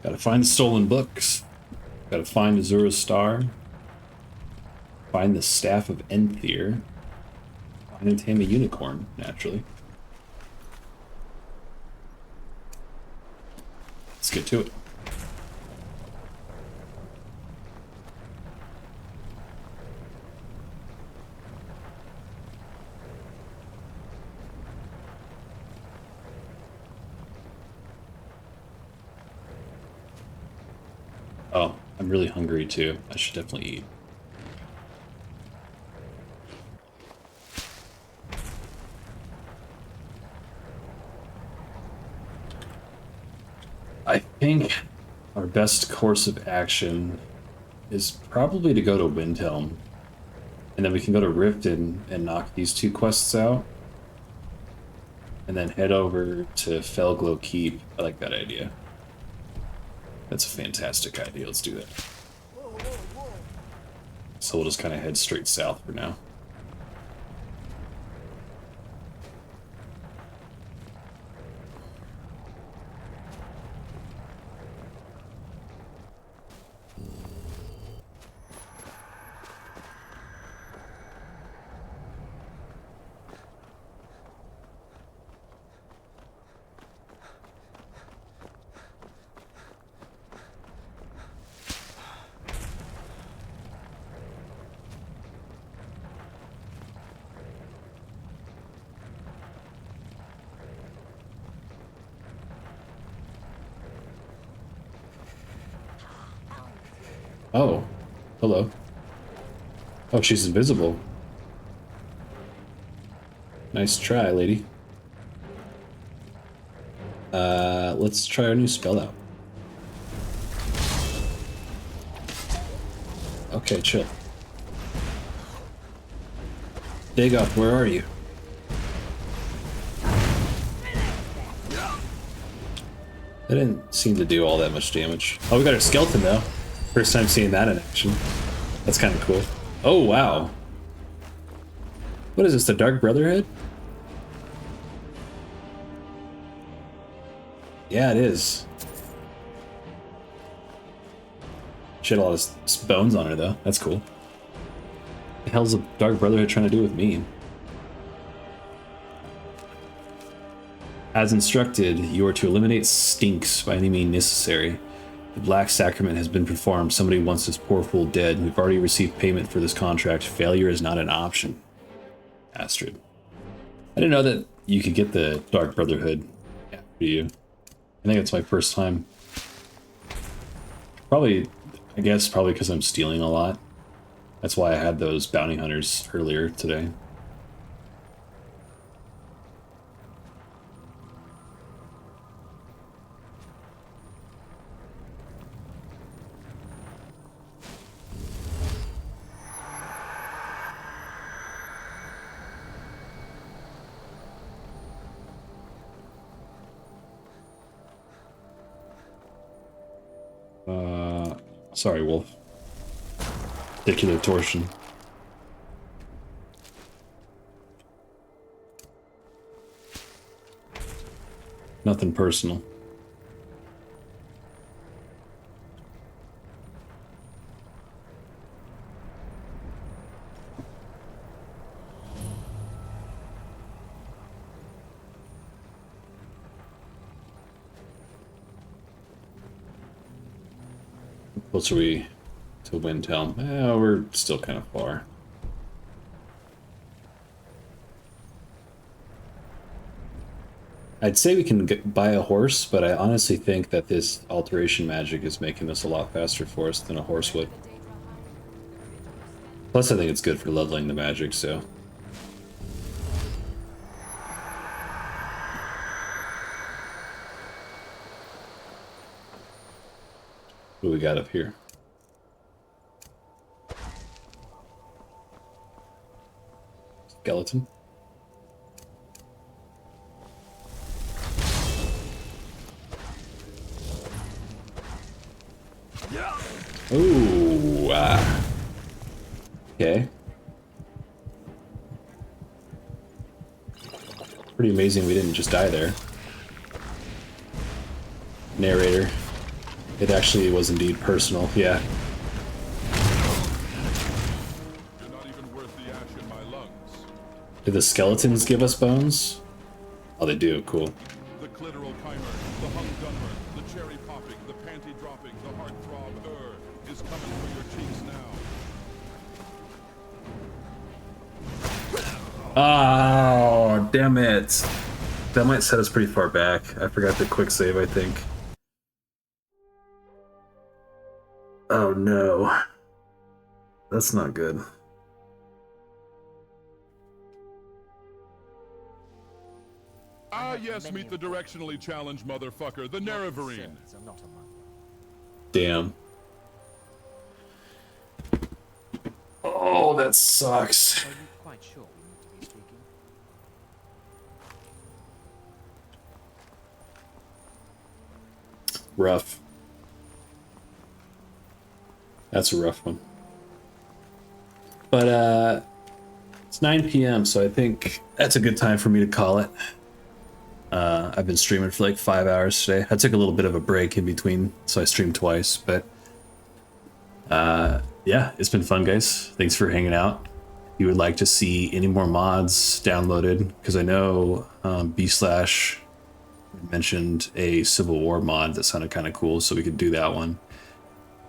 Gotta find the stolen books. Gotta find Azura's Star. Find the Staff of Enthyr. Find and tame a unicorn, naturally. Let's get to it. Oh, I'm really hungry too. I should definitely eat. I think our best course of action is probably to go to Windhelm. And then we can go to Riften and knock these 2 quests out. And then head over to Felglow Keep. I like that idea. That's a fantastic idea. Let's do that. So we'll just kind of head straight south for now. Oh, hello. Oh, she's invisible. Nice try, lady. Let's try our new spell out. Okay, chill. Dig up, where are you? That didn't seem to do all that much damage. Oh, we got our skeleton though. First time seeing that in action. That's kind of cool. Oh, wow. What is this, the Dark Brotherhood? Yeah, it is. She had a lot of bones on her, though. That's cool. What the hell's the Dark Brotherhood trying to do with me? As instructed, you are to eliminate stinks by any means necessary. The Black Sacrament has been performed. Somebody wants this poor fool dead. We've already received payment for this contract. Failure is not an option. Astrid. I didn't know that you could get the Dark Brotherhood after you. I think it's my first time. Probably, I guess, probably because I'm stealing a lot. That's why I had those bounty hunters earlier today. Sorry, Wolf. Particular torsion. Nothing personal. How close are we to Windhelm? We're still kind of far. I'd say we can buy a horse, but I honestly think that this alteration magic is making this a lot faster for us than a horse would. Plus, I think it's good for leveling the magic, so... What do we got up here? Skeleton. Ooh, okay. Pretty amazing we didn't just die there. Narrator. It actually was indeed personal, yeah. You're not even worth the ash in my lungs. Do the skeletons give us bones? Oh, they do, cool. The clitoral chimer, the hung gunmer, the cherry popping, the panty dropping, the heart throb is coming for your cheeks now. Oh, damn it. That might set us pretty far back. I forgot the quick save, I think. Oh no. That's not good. Ah, yes, meet the directionally challenged motherfucker, the Nerevarine. Damn. Oh, that sucks. Are you quite sure we need to be speaking? Rough. That's a rough one. But it's 9 p.m., so I think that's a good time for me to call it. I've been streaming for like 5 hours today. I took a little bit of a break in between, so I streamed twice, but yeah, it's been fun, guys. Thanks for hanging out. If you would like to see any more mods downloaded, because I know B/ mentioned a Civil War mod that sounded kind of cool, so we could do that one.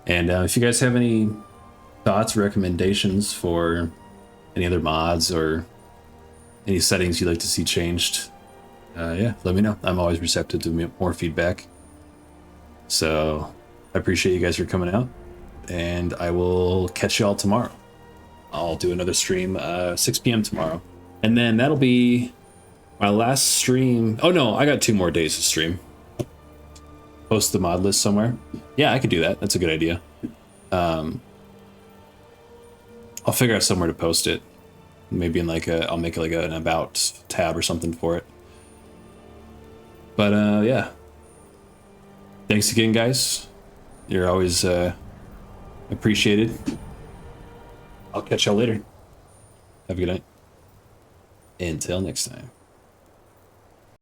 And if you guys have any thoughts, recommendations for any other mods or any settings you'd like to see changed, yeah, let me know. I'm always receptive to more feedback. So I appreciate you guys for coming out, and I will catch you all tomorrow. I'll do another stream 6 p.m. tomorrow, and then that'll be my last stream. Oh no, I got 2 more days to stream. Post the mod list somewhere. Yeah, I could do that. That's a good idea. I'll figure out somewhere to post it. Maybe in like I'll make like an about tab or something for it. But yeah. Thanks again, guys. You're always appreciated. I'll catch y'all later. Have a good night. Until next time.